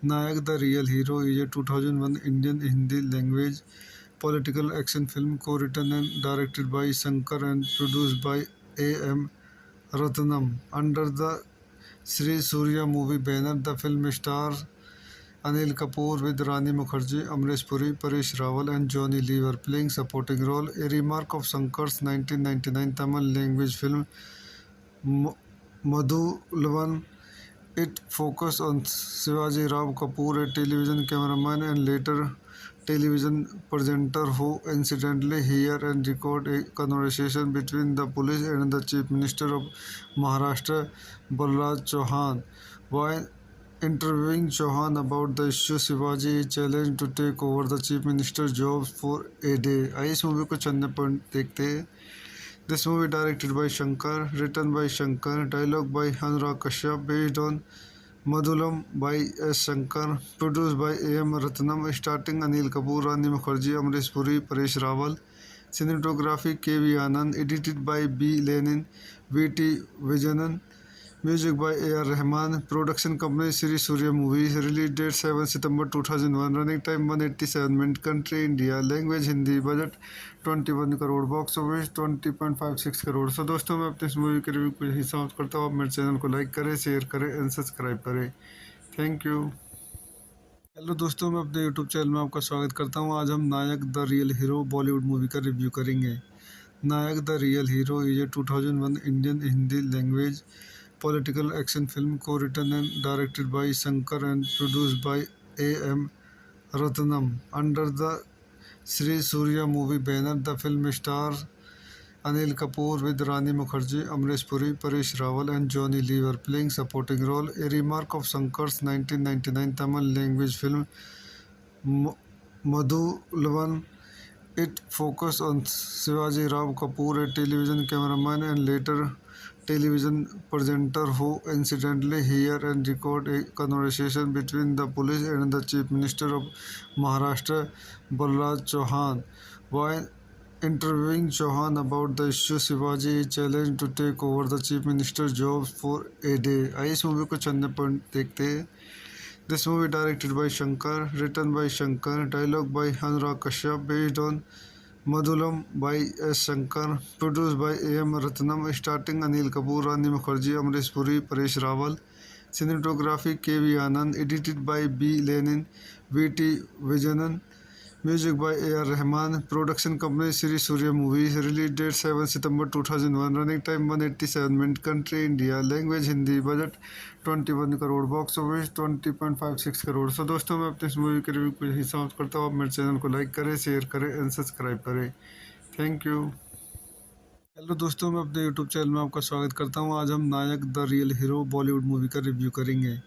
Nayak the real hero is a 2001 Indian Hindi language political action film co-written and directed by Shankar and produced by A.M. Ratnam under the Sri Surya movie banner. The film stars Anil Kapoor with Rani Mukherjee, Amrish Puri, Paresh Rawal and Johnny Lever playing supporting role. A remark of Shankar's 1999 Tamil language film Madhulavan. It focused on Shivaji Rao Kapoor, a television cameraman and later television presenter who incidentally hear and record a conversation between the police and the Chief Minister of Maharashtra, Balraj Chauhan. While interviewing Chauhan about the issue, Shivaji challenged to take over the Chief Minister's job for a day. आइए इस movie को चंद point देखते हैं। This movie directed by Shankar, written by Shankar, dialogue by Anurag Kashyap, based on Madhulam by S. Shankar, produced by A.M. Ratnam, starring Anil Kapoor, Rani Mukherjee, Amrish Puri, Paresh Rawal, cinematography K.V. Anand, edited by B. Lenin, V.T. Vijayanan, music by A.R. Rahman, production company Sri Surya Movies, release date 7 September 2001, running time 187 minutes, country India, language Hindi, budget 21 crore, box office 20.56 crore. So दोस्तों मैं अपने इस movie के review को यही समाप्त करता हूँ। आप मेरे चैनल को लाइक करें, शेयर करें एंड सब्सक्राइब करें। Thank you. हेलो दोस्तों, मैं अपने यूट्यूब चैनल में आपका स्वागत करता हूँ। आज हम Nayak the real hero Bollywood movie का रिव्यू करेंगे। Nayak the real hero is a 2001 Indian Hindi language political action film co-written and directed by Shankar and produced by A.M. Ratnam under the Sri Surya movie banner. The film stars Anil Kapoor with Rani Mukherjee, Amrish Puri, Paresh Rawal and Johnny Lever playing supporting role. A remark of Shankar's 1999 Tamil language film Madhuvan. It focused on Shivaji Rao Kapoor, a television cameraman and later television presenter who incidentally hear and record a conversation between the police and the Chief Minister of Maharashtra, Balraj Chauhan. While interviewing Chauhan about the issue, Shivaji challenged to take over the Chief Minister's job for a day. आइए इस movie को चंद point देखते हैं। This movie directed by Shankar, written by Shankar, dialogue by Anurag Kashyap, based on Madhulam by S. Shankar, produced by A.M. Ratnam, starring Anil Kapoor, Rani Mukherjee, Amrish Puri, Paresh Rawal, cinematography K.V. Anand, edited by B. Lenin, V.T. Vijayanan, music by A.R. Rahman, production company Sri Surya Movies, release date 7 September 2001, running time 187 minutes, country India, language Hindi, budget 21 crore, box office 20.56 crore. So दोस्तों मैं अपने इस movie के review को यही समाप्त करता हूँ। आप मेरे चैनल को लाइक करें, शेयर करें एंड सब्सक्राइब करें। Thank you. हेलो दोस्तों, मैं अपने यूट्यूब चैनल में आपका स्वागत करता हूँ। आज हम Nayak the real hero Bollywood movie का रिव्यू करेंगे।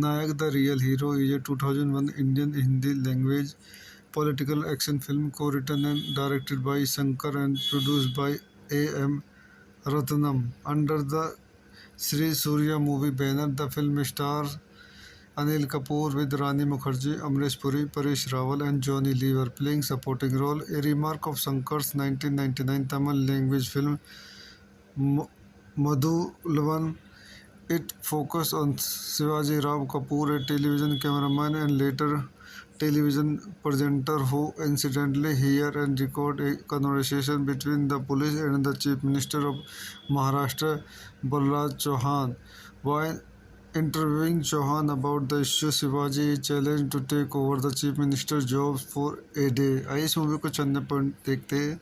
Nayak the real hero is a 2001 Indian Hindi language political action film co-written and directed by Shankar and produced by A.M. Ratnam under the Sri Surya movie banner. The film stars Anil Kapoor with Rani Mukherjee, Amrish Puri, Paresh Rawal and Johnny Lever playing supporting role. A remark of Shankar's 1999 Tamil language film Madhuvan. It focused on Shivaji Rao Kapoor, a television cameraman and later television presenter who incidentally hear and record a conversation between the police and the Chief Minister of Maharashtra, Balraj Chauhan. While interviewing Chauhan about the issue, Shivaji challenged to take over the Chief Minister's job for a day. आइए इस movie को चंद point देखते हैं।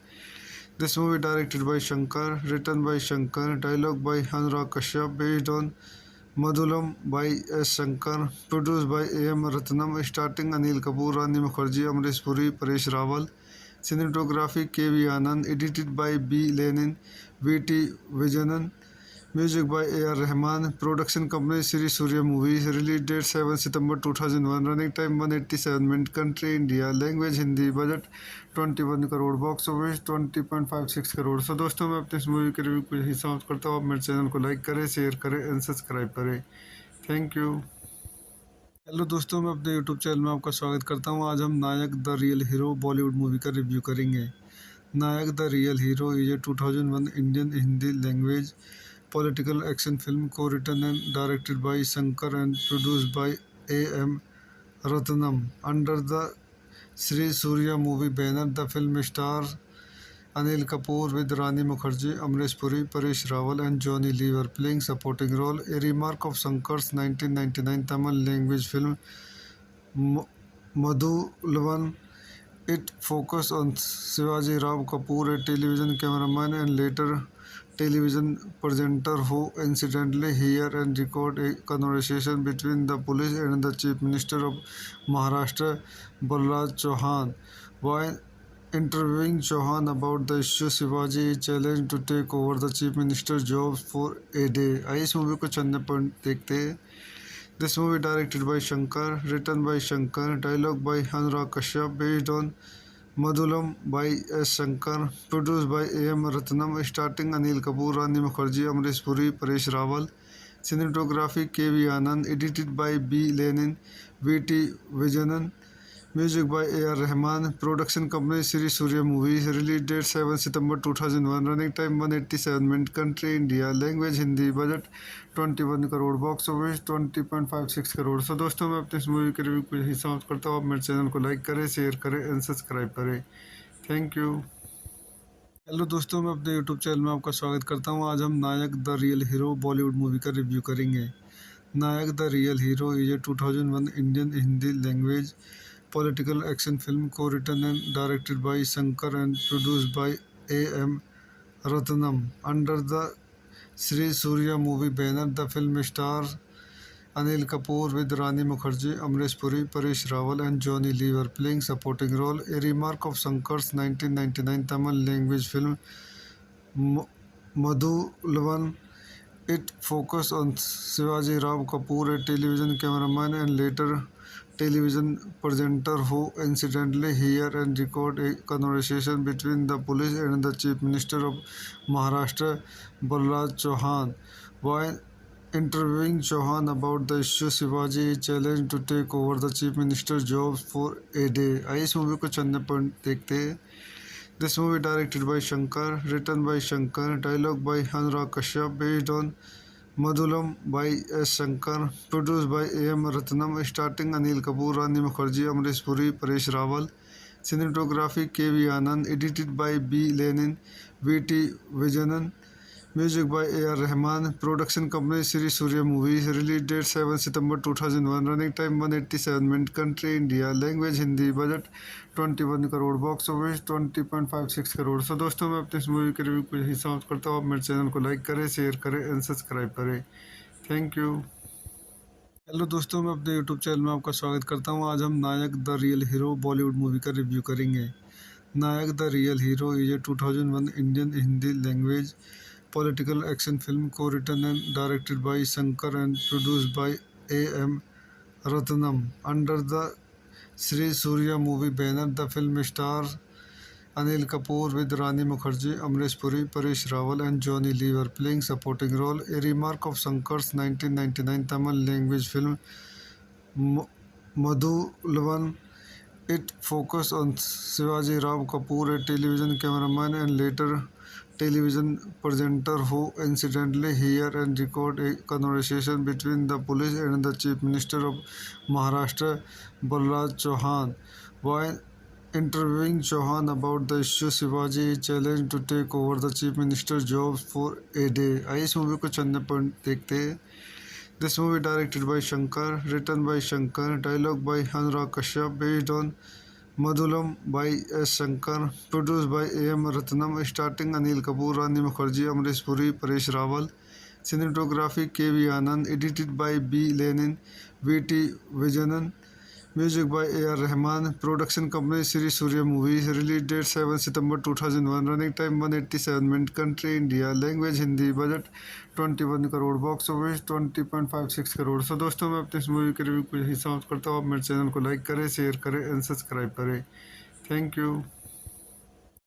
This movie directed by Shankar, written by Shankar, dialogue by Anurag Kashyap, based on Madhulam by S. Shankar, produced by A.M. Ratnam, starring Anil Kapoor, Rani Mukherjee, Amrish Puri, Paresh Rawal, cinematography K.V. Anand, edited by B. Lenin, V.T. Vijayanan, music by A.R. Rahman, production company Sri Surya Movies, release date 7 September 2001, running time 187 minutes, country India, language Hindi, budget 21 crore, box office 20.56 crore. So दोस्तों मैं अपने इस movie के review को यही समाप्त करता हूँ। आप मेरे चैनल को लाइक करें, शेयर करें एंड सब्सक्राइब करें। Thank you. हेलो दोस्तों, मैं अपने यूट्यूब चैनल में आपका स्वागत करता हूँ। आज हम Nayak the real hero Bollywood movie का रिव्यू करेंगे। Nayak the real hero is a 2001 Indian Hindi language political action film co-written and directed by Shankar and produced by A.M. Ratnam under the Sri Surya movie banner. The film stars Anil Kapoor with Rani Mukherjee, Amrish Puri, Paresh Rawal and Johnny Lever playing supporting role. A remark of Shankar's 1999 Tamil language film Madhuvan. It focused on Shivaji Rao Kapoor, a television cameraman and later television presenter who incidentally hear and record a conversation between the police and the Chief Minister of Maharashtra, Balraj Chauhan. While interviewing Chauhan about the issue, Shivaji challenged to take over the Chief Minister's job for a day. आइए इस movie को चंद point देखते हैं। This movie directed by Shankar, written by Shankar, dialogue by Anurag Kashyap, based on Madhulam by S. Shankar, produced by A.M. Ratnam, starring Anil Kapoor, Rani Mukherjee, Amrish Puri, Paresh Rawal, cinematography K.V. Anand, edited by B. Lenin, V.T. Vijayanan, music by A.R. Rahman, production company Sri Surya Movies, release date 7 September 2001, running time 187 minutes, country India, language Hindi, budget 21 crore, box office 20.56 crore. So दोस्तों, मैं अपने इस movie के review को यही समाप्त करता हूँ। आप मेरे चैनल को लाइक करें, शेयर करें एंड सब्सक्राइब करें। Thank you. हेलो दोस्तों, मैं अपने यूट्यूब चैनल में आपका स्वागत करता हूँ। आज हम Nayak the real hero Bollywood movie का रिव्यू करेंगे। Nayak the real hero is a 2001 Indian Hindi language political action film co-written and directed by Shankar and produced by A.M. Ratnam. Under the Sri Surya movie banner, the film stars Anil Kapoor with Rani Mukherjee, Amrish Puri, Paresh Rawal and Johnny Lever playing supporting role. A remark of Shankar's 1999 Tamil language film Madhuvan. It focused on Shivaji Ram Kapoor, a television cameraman and later television presenter who incidentally hear and record a conversation between the police and the Chief Minister of Maharashtra, Balraj Chauhan. While interviewing Chauhan about the issue, Shivaji challenged to take over the Chief Minister's job for a day. आइए इस movie को चंद point देखते हैं। This movie directed by Shankar, written by Shankar, dialogue by Anurag Kashyap, based on Madhulam by S. Shankar, produced by A.M. Ratnam, starring Anil Kapoor, Rani Mukherjee, Amrish Puri, Paresh Rawal, cinematography K.V. Anand, edited by B. Lenin, V.T. Vijayanan, music by A.R. Rahman, production company Sri Surya Movies, release date 7 September 2001, running time 187 minutes, country India, language Hindi, budget 21 crore, box office 20.56 crore. So दोस्तों, मैं अपने इस movie के review को यही समाप्त करता हूँ। आप मेरे चैनल को लाइक करें, शेयर करें एंड सब्सक्राइब करें। Thank you. हेलो दोस्तों, मैं अपने यूट्यूब चैनल में आपका स्वागत करता हूँ। आज हम Nayak the real hero Bollywood movie का रिव्यू करेंगे। Nayak the real hero is a 2001 Indian Hindi language political action film co-written and directed by Shankar and produced by A.M. Ratnam. Under the Sri Surya movie banner, the film stars Anil Kapoor with Rani Mukherjee, Amrish Puri, Paresh Rawal and Johnny Lever playing supporting role. A remark of Shankar's 1999 Tamil language film Madhuvan. It focused on Shivaji Ram Kapoor, a television cameraman and later television presenter who incidentally hear and record a conversation between the police and the Chief Minister of Maharashtra, Balraj Chauhan. While interviewing Chauhan about the issue, Shivaji challenged to take over the Chief Minister's job for a day. आइए इस movie को चंद point देखते हैं। This movie directed by Shankar, written by Shankar, dialogue by Anurag Kashyap, based on Madhulam by S. Shankar, produced by A.M. Ratnam, starring Anil Kapoor, Rani Mukherjee, Amrish Puri, Paresh Rawal, cinematography K.V. Anand, edited by B. Lenin, V.T. Vijayanan, music by A.R. Rahman, production company Sri Surya Movies, release date 7 September 2001, running time 187 minutes, country India, language Hindi, budget 21 crore, box office 20.56 crore. So दोस्तों, मैं अपने इस movie के review को यही समाप्त करता हूँ। आप मेरे चैनल को लाइक करें, शेयर करें एंड सब्सक्राइब करें। Thank you.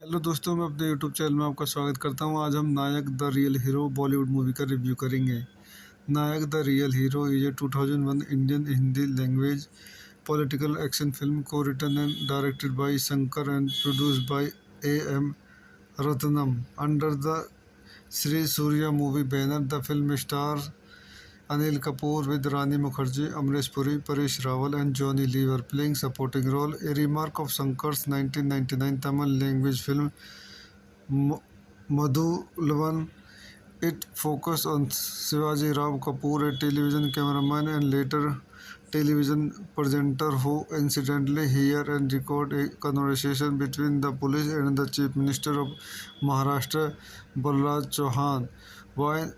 हेलो दोस्तों, मैं अपने यूट्यूब चैनल में आपका स्वागत करता हूँ। आज हम Nayak the real hero Bollywood movie का रिव्यू करेंगे। Nayak the real hero is a 2001 Indian Hindi language political action film co-written and directed by Shankar and produced by A.M. Ratnam. Under the Sri Surya movie banner, the film stars Anil Kapoor with Rani Mukherjee, Amrish Puri, Paresh Rawal and Johnny Lever playing supporting role. A remark of Shankar's 1999 Tamil language film Madhuvan. It focused on Shivaji Ram Kapoor, a television cameraman and later television presenter who incidentally hear and record a conversation between the police and the Chief Minister of Maharashtra, Balraj Chauhan. While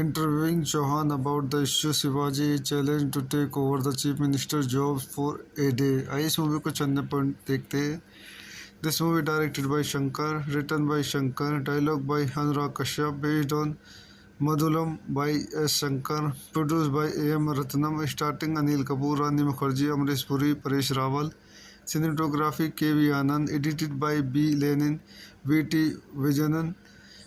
interviewing Chauhan about the issue, Shivaji is challenged to take over the Chief Minister's job for a day. आइए इस movie को चंद point देखते हैं। This movie directed by Shankar, written by Shankar, dialogue by Anurag Kashyap, based on Madhulam by S. Shankar, produced by A.M. Ratnam, starring Anil Kapoor, Rani Mukherjee, Amrish Puri, Paresh Rawal, cinematography K.V. Anand, edited by B. Lenin, V.T. Vijayanan,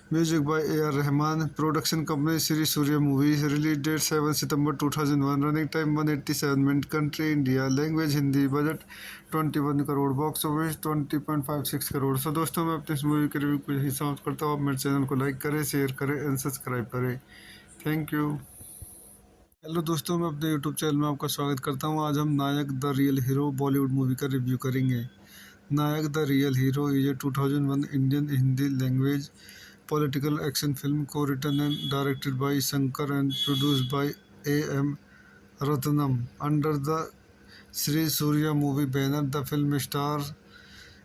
music by A.R. Rahman, production company Sri Surya Movies, release date 7 September 2001, running time 187 minutes, country India, language Hindi, budget 21 crore, box office 20.56 crore. So दोस्तों, मैं अपने इस movie के review को यही समाप्त करता हूँ। आप मेरे चैनल को लाइक करें, शेयर करें एंड सब्सक्राइब करें। Thank you. हेलो दोस्तों, मैं अपने यूट्यूब चैनल में आपका स्वागत करता हूँ। आज हम Nayak the real hero Bollywood movie का रिव्यू करेंगे। Nayak the real hero is a 2001 Indian Hindi language political action film co-written and directed by Shankar and produced by A.M. Ratnam under the Sri Surya movie banner. The film stars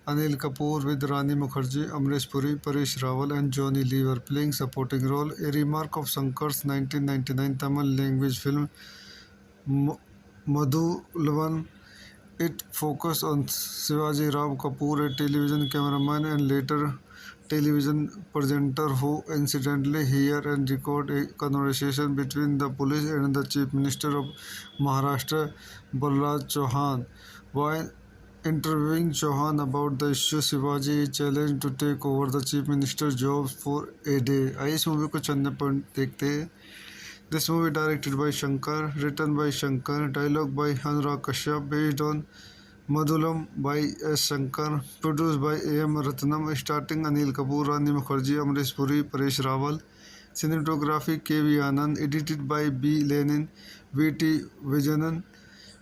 Anil Kapoor with Rani Mukherjee, Amrish Puri, Paresh Rawal and Johnny Lever playing supporting role. A remark of Shankar's 1999 Tamil language film Madhuvan. It focused on Shivaji Rao Kapoor, a television cameraman and later television presenter who incidentally hear and record a conversation between the police and the Chief Minister of Maharashtra, Balraj Chauhan. While interviewing Chauhan about the issue, Shivaji is challenged to take over the Chief Minister's job for a day. आइए इस movie को चंद point देखते हैं। This movie directed by Shankar, written by Shankar, dialogue by Anurag Kashyap, based on Madhulam by S. Shankar, produced by A.M. Ratnam, starring Anil Kapoor, Rani Mukherjee, Amrish Puri, Paresh Rawal, cinematography K.V. Anand, edited by B. Lenin, V.T. Vijayanan,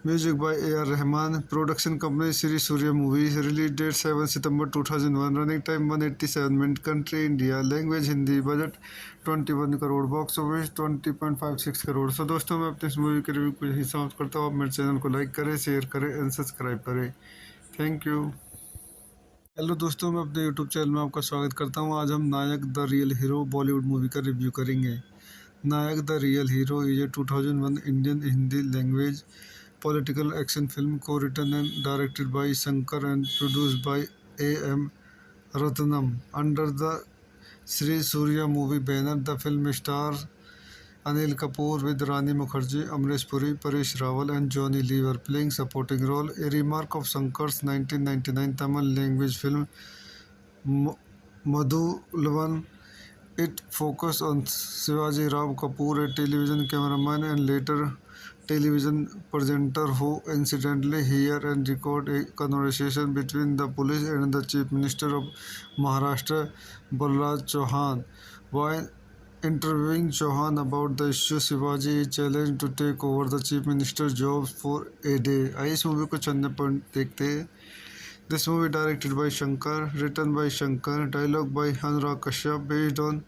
music by A.R. Rahman, production company Sri Surya Movies, release date 7 September 2001, running time 187 minutes, country India, language Hindi, budget 21 crore, box office 20.56 crore. So दोस्तों, मैं अपने इस movie के review को यही समाप्त करता हूँ। आप मेरे चैनल को लाइक करें, शेयर करें एंड सब्सक्राइब करें। Thank you. हेलो दोस्तों, मैं अपने यूट्यूब चैनल में आपका स्वागत करता हूँ। आज हम Nayak the real hero Bollywood movie का रिव्यू करेंगे। Nayak the real hero is a 2001 Indian Hindi language political action film co-written and directed by Shankar and produced by A.M. Ratnam under the Sri Surya movie banner. The film stars Anil Kapoor with Rani Mukherjee, Amrish Puri, Paresh Rawal and Johnny Lever playing supporting role. A remark of Shankar's 1999 Tamil language film Madhuvan. It focused on Shivaji Rao Kapoor, a television cameraman and later television presenter who incidentally hear and record a conversation between the police and the Chief Minister of Maharashtra, Balraj Chauhan. While interviewing Chauhan about the issue, Shivaji is challenged to take over the Chief Minister's job for a day. आइए इस movie को चंद point देखते हैं। This movie directed by Shankar, written by Shankar, dialogue by Anurag Kashyap, based on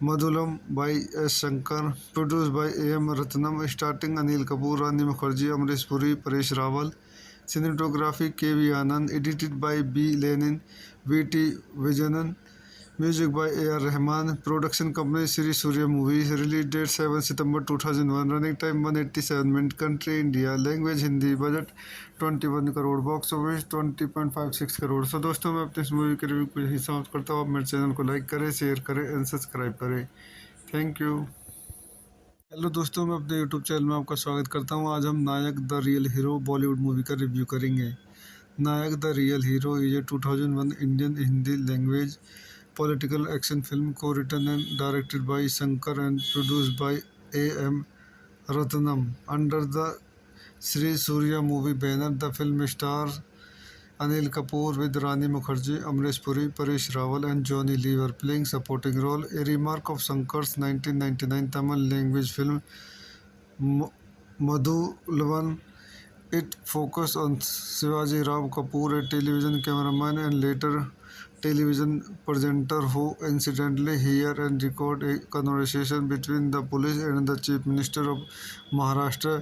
Madhulam by S. Shankar, produced by A.M. Ratnam, starring Anil Kapoor, Rani Mukherjee, Amrish Puri, Paresh Rawal, cinematography K.V. Anand, edited by B. Lenin, V.T. Vijayanan, music by A.R. Rahman, production company Sri Surya Movies, release date 7 September 2001, running time 187 minutes, country India, language Hindi, budget 21 crore, box office 20.56 crore. So दोस्तों, मैं अपने इस movie के review को यही समाप्त करता हूँ। आप मेरे चैनल को लाइक करें, शेयर करें एंड सब्सक्राइब करें। Thank you. हेलो दोस्तों, मैं अपने यूट्यूब चैनल में आपका स्वागत करता हूँ। आज हम Nayak the real hero Bollywood movie का रिव्यू करेंगे। Nayak the real hero is a 2001 Indian Hindi language political action film co-written and directed by Shankar and produced by A.M. Ratnam under the Sri Surya movie banner. The film stars Anil Kapoor with Rani Mukherjee, Amrish Puri, Paresh Rawal and Johnny Lever playing supporting role. A remark of Shankar's 1999 Tamil language film Madhuvan. It focused on Shivaji Rao Kapoor, a television cameraman and later television presenter who incidentally hear and record a conversation between the police and the Chief Minister of Maharashtra,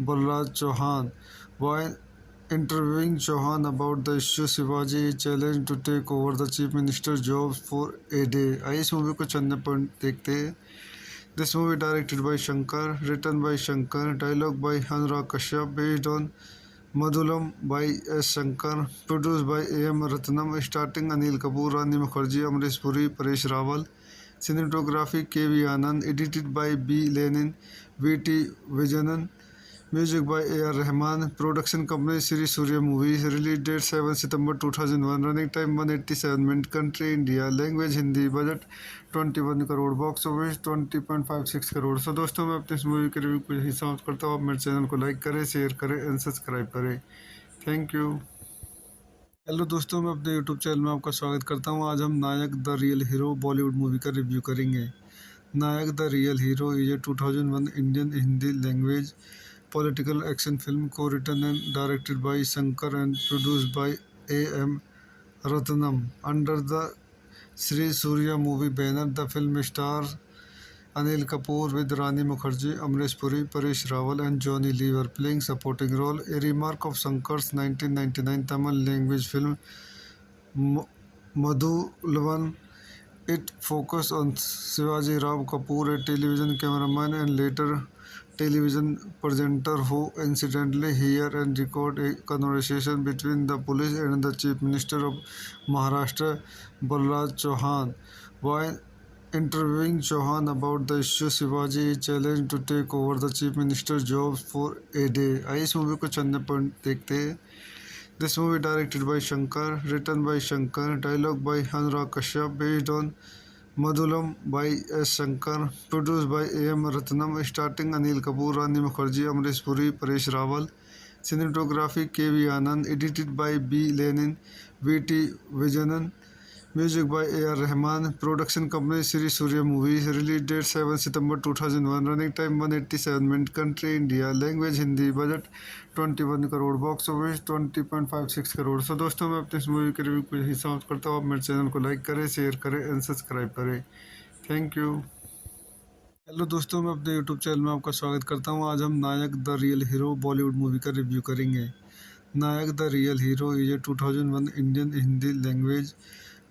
Balraj Chauhan. While interviewing Chauhan about the issue, Shivaji is challenged to take over the Chief Minister's job for a day. आइए इस movie को चंद point देखते हैं. This movie directed by Shankar, written by Shankar, dialogue by Anurag Kashyap, based on Madhulam by S. Shankar, produced by A.M. Ratnam, starring Anil Kapoor, Rani Mukherjee, Amrish Puri, Paresh Rawal. Cinematography K.V. Anand, edited by B. Lenin, V.T. Vijayanan. Music by A.R. Rahman. Production company Sri Surya Movies. Release date 7 September 2001. Running time 187 minutes. Country India. Language Hindi. Budget 21 crore. Box office 20.56 crore. So दोस्तों मैं अपने इस movie के review को यही समाप्त करता हूँ. आप मेरे चैनल को लाइक करें, शेयर करें एंड सब्सक्राइब करें. Thank you. हेलो दोस्तों, मैं अपने यूट्यूब चैनल में आपका स्वागत करता हूँ. आज हम Nayak the real hero Bollywood movie का रिव्यू करेंगे. Nayak the real hero is a 2001 Indian Hindi language political action film co-written and directed by Shankar and produced by A.M. Ratnam under the Sri Surya movie banner. The film stars Anil Kapoor with Rani Mukherjee, Amrish Puri, Paresh Rawal and Johnny Lever playing supporting role. A remark of Shankar's 1999 Tamil language film Madhuvan. It focused on Shivaji Rao Kapoor, a television cameraman and later television presenter who incidentally hear and record a conversation between the police and the Chief Minister of Maharashtra, Balraj Chauhan. While interviewing Chauhan about the issue, Shivaji is challenged to take over the Chief Minister's job for a day. आइए इस movie को चंद point देखते हैं. This movie directed by Shankar, written by Shankar, dialogue by Anurag Kashyap, based on Madhulam by S. Shankar, produced by A.M. Ratnam, starring Anil Kapoor, Rani Mukherjee, Amrish Puri, Paresh Rawal. Cinematography K.V. Anand, edited by B. Lenin, V.T. Vijayanan. Music by A.R. Rahman. Production company Sri Surya Movies. Release date 7 September 2001. Running time 187 minutes. Country India. Language Hindi. Budget 21 crore. Box office 20.56 crore. So दोस्तों मैं अपने इस movie के review को यही समाप्त करता हूँ. आप मेरे चैनल को लाइक करें, शेयर करें एंड सब्सक्राइब करें. Thank you. हेलो दोस्तों, मैं अपने यूट्यूब चैनल में आपका स्वागत करता हूँ. आज हम Nayak the real hero Bollywood movie का रिव्यू करेंगे. Nayak the real hero is a 2001 Indian Hindi language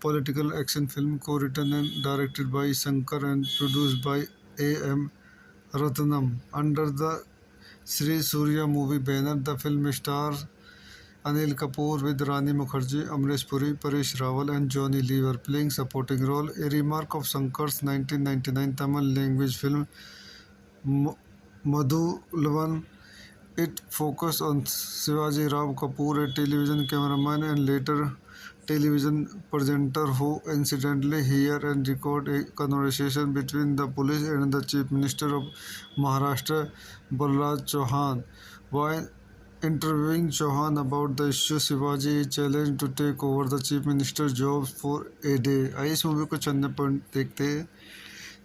political action film co-written and directed by Shankar and produced by A.M. Ratnam under the Sri Surya movie banner. The film stars Anil Kapoor with Rani Mukherjee, Amrish Puri, Paresh Rawal and Johnny Lever playing supporting role. A remark of Shankar's 1999 Tamil language film Madhuvan. It focused on Shivaji Rao Kapoor, a television cameraman and later television presenter who incidentally hear and record a conversation between the police and the Chief Minister of Maharashtra, Balraj Chauhan. While interviewing Chauhan about the issue, Shivaji is challenged to take over the Chief Minister's job for a day. आइए इस movie को चंद point देखते हैं.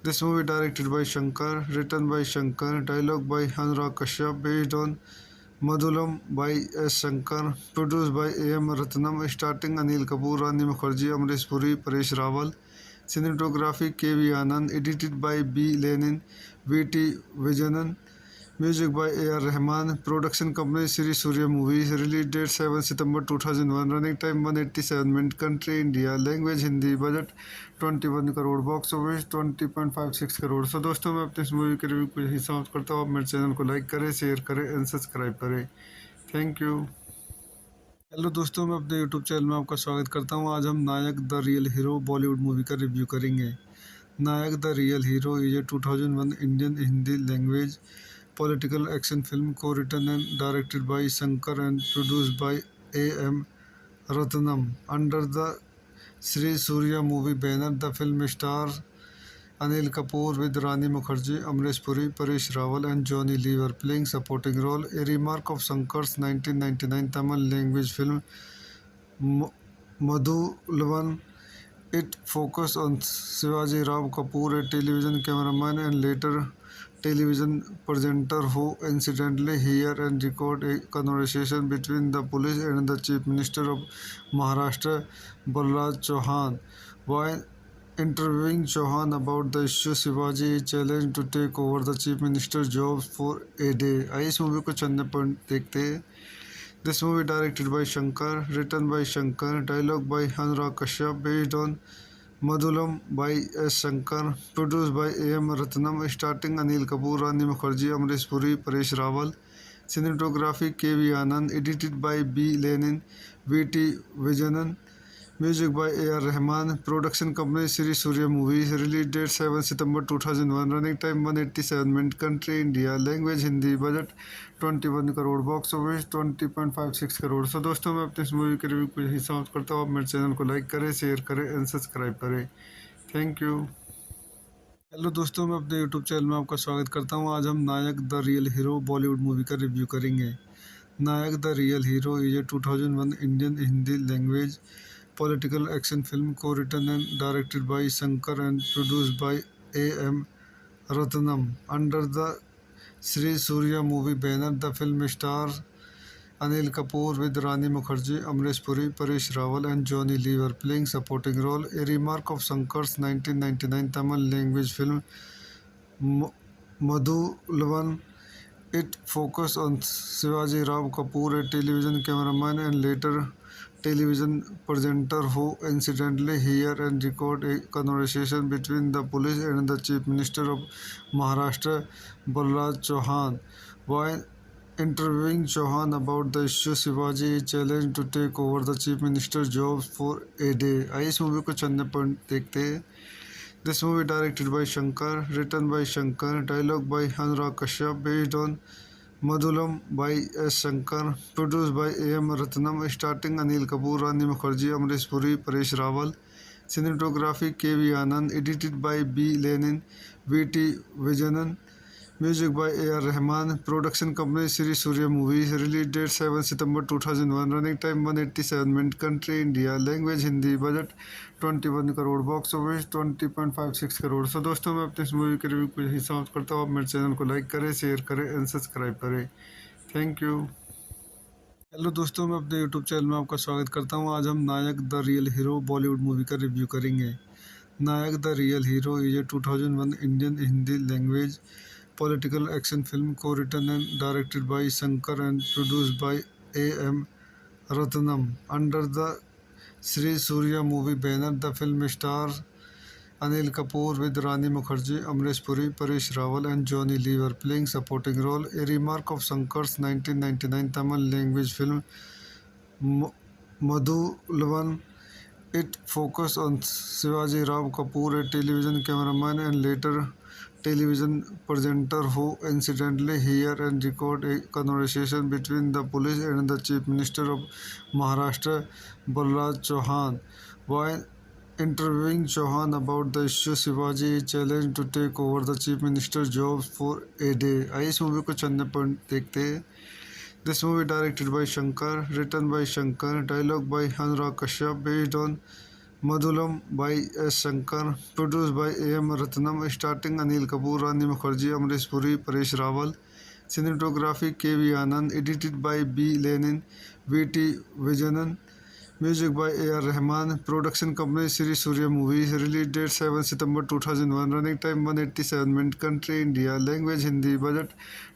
This movie directed by Shankar, written by Shankar, dialogue by Anurag Kashyap, based on Madhulam by S. Shankar, produced by A.M. Ratnam, starring Anil Kapoor, Rani Mukherjee, Amrish Puri, Paresh Rawal. Cinematography K.V. Anand, edited by B. Lenin, V.T. Vijayanan. Music by A.R. Rahman. Production company Sri Surya Movies. Release date 7 September 2001. Running time 187 minutes. Country India. Language Hindi. Budget 21 crore. Box office 20.56 crore. So दोस्तों मैं अपने इस movie के review को यही समाप्त करता हूँ. आप मेरे चैनल को लाइक करें, शेयर करें एंड सब्सक्राइब करें. Thank you. हेलो दोस्तों, मैं अपने यूट्यूब चैनल में आपका स्वागत करता हूँ. आज हम Nayak the real hero Bollywood movie का रिव्यू करेंगे. Nayak the real hero is a 2001 Indian Hindi language political action film co-written and directed by Shankar and produced by A.M. Ratnam under the Sri Surya movie banner. The film stars Anil Kapoor with Rani Mukherjee, Amrish Puri, Paresh Rawal and Johnny Lever playing supporting role. A remark of Shankar's 1999 Tamil language film Madhuvan. It focused on Shivaji Rao Kapoor, a television cameraman and later television presenter who incidentally hear and record a conversation between the police and the Chief Minister of Maharashtra, Balraj Chauhan. While interviewing Chauhan about the issue, Shivaji is challenged to take over the Chief Minister's job for a day. आइए इस movie को चंद point देखते हैं। This movie directed by Shankar, written by Shankar, dialogue by Anurag Kashyap, based on Madhulam by S. Shankar, produced by A.M. Ratnam, starring Anil Kapoor, Rani Mukherjee, Amrish Puri, Paresh Rawal, cinematography K.V. Anand, edited by B. Lenin, V.T. Vijayanan, music by A.R. Rahman, production company Sri Surya Movies, release date 7 September 2001, running time 187 minutes, country India, language Hindi, budget 21 crore, box office 20.56 crore. So दोस्तों मैं अपने इस movie के review को यही समाप्त करता हूँ। आप मेरे चैनल को लाइक करें, शेयर करें एंड सब्सक्राइब करें। Thank you. हेलो दोस्तों, मैं अपने यूट्यूब चैनल में आपका स्वागत करता हूँ। आज हम Nayak the real hero Bollywood movie का रिव्यू करेंगे। Nayak the real hero is a 2001 Indian Hindi language political action film co-written and directed by Shankar and produced by A.M. Ratnam under the Sri Surya movie banner. The film stars Anil Kapoor with Rani Mukherjee, Amrish Puri, Paresh Rawal and Johnny Lever playing supporting role. A remark of Shankar's 1999 Tamil language film Madhulavan. It focused on Shivaji Rao Kapoor, a television cameraman and later television presenter who incidentally hear and record a conversation between the police and the Chief Minister of Maharashtra, Balraj Chauhan. While interviewing Chauhan about the issue, Shivaji is challenged to take over the Chief Minister's job for a day. आइए इस movie को चंद point देखते हैं। This movie directed by Shankar, written by Shankar, dialogue by Anurag Kashyap, based on Madhulam by S. Shankar, produced by A.M. Ratnam, starring Anil Kapoor, Rani Mukherjee, Amrish Puri, Paresh Rawal, cinematography K.V. Anand, edited by B. Lenin, V.T. Vijayanan, music by A.R. Rahman, production company Sri Surya Movies, release date 7 September 2001, running time 187 minutes, country India, language Hindi, budget 21 crore, box office 20.56 crore. So दोस्तों मैं अपने इस movie के review को यही समाप्त करता हूँ। आप मेरे चैनल को लाइक करें, शेयर करें एंड सब्सक्राइब करें। Thank you. हेलो दोस्तों, मैं अपने यूट्यूब चैनल में आपका स्वागत करता हूँ। आज हम Nayak the real hero Bollywood movie का रिव्यू करेंगे। Nayak the real hero is a 2001 Indian Hindi language political action film co-written and directed by Shankar and produced by A.M. Ratnam under the Sri Surya movie banner. The film stars Anil Kapoor with Rani Mukherjee, Amrish Puri, Paresh Rawal and Johnny Lever playing supporting role. A remark of Shankar's 1999 Tamil language film Madhulavan. It focused on Shivaji Rao Kapoor, a television cameraman and later television presenter who incidentally hear and record a conversation between the police and the Chief Minister of Maharashtra, Balraj Chauhan. While interviewing Chauhan about the issue, Shivaji is challenged to take over the Chief Minister's job for a day. आइए इस movie को चंद point देखते हैं। This movie directed by Shankar, written by Shankar, dialogue by Anurag Kashyap, based on Madhulam by S. Shankar, produced by A.M. Ratnam, starring Anil Kapoor, Rani Mukherjee, Amrish Puri, Paresh Rawal, cinematography K.V. Anand, edited by B. Lenin, V.T. Vijayanan, music by A.R. Rahman, production company Sri Surya Movies, release date 7 September 2001, running time 187 minutes, country India, language Hindi, budget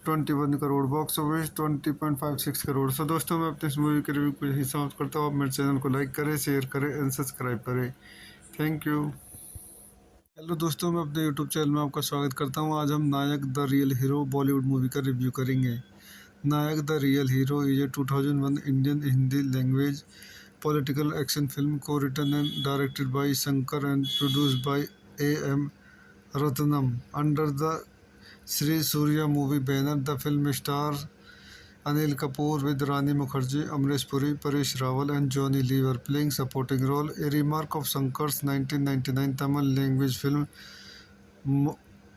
21 crore, box office 20.56 crore. So दोस्तों मैं अपने इस movie के review को यही समाप्त करता हूँ। आप मेरे चैनल को लाइक करें, शेयर करें एंड सब्सक्राइब करें। Thank you. हेलो दोस्तों, मैं अपने यूट्यूब चैनल में आपका स्वागत करता हूँ। आज हम Nayak the real hero Bollywood movie का रिव्यू करेंगे। Nayak the real hero is a 2001 Indian Hindi language political action film co-written and directed by Shankar and produced by A.M. Ratnam under the Sri Surya movie banner. The film stars Anil Kapoor with Rani Mukherjee, Amrish Puri, Paresh Rawal and Johnny Lever playing supporting role. A remark of Shankar's 1999 Tamil language film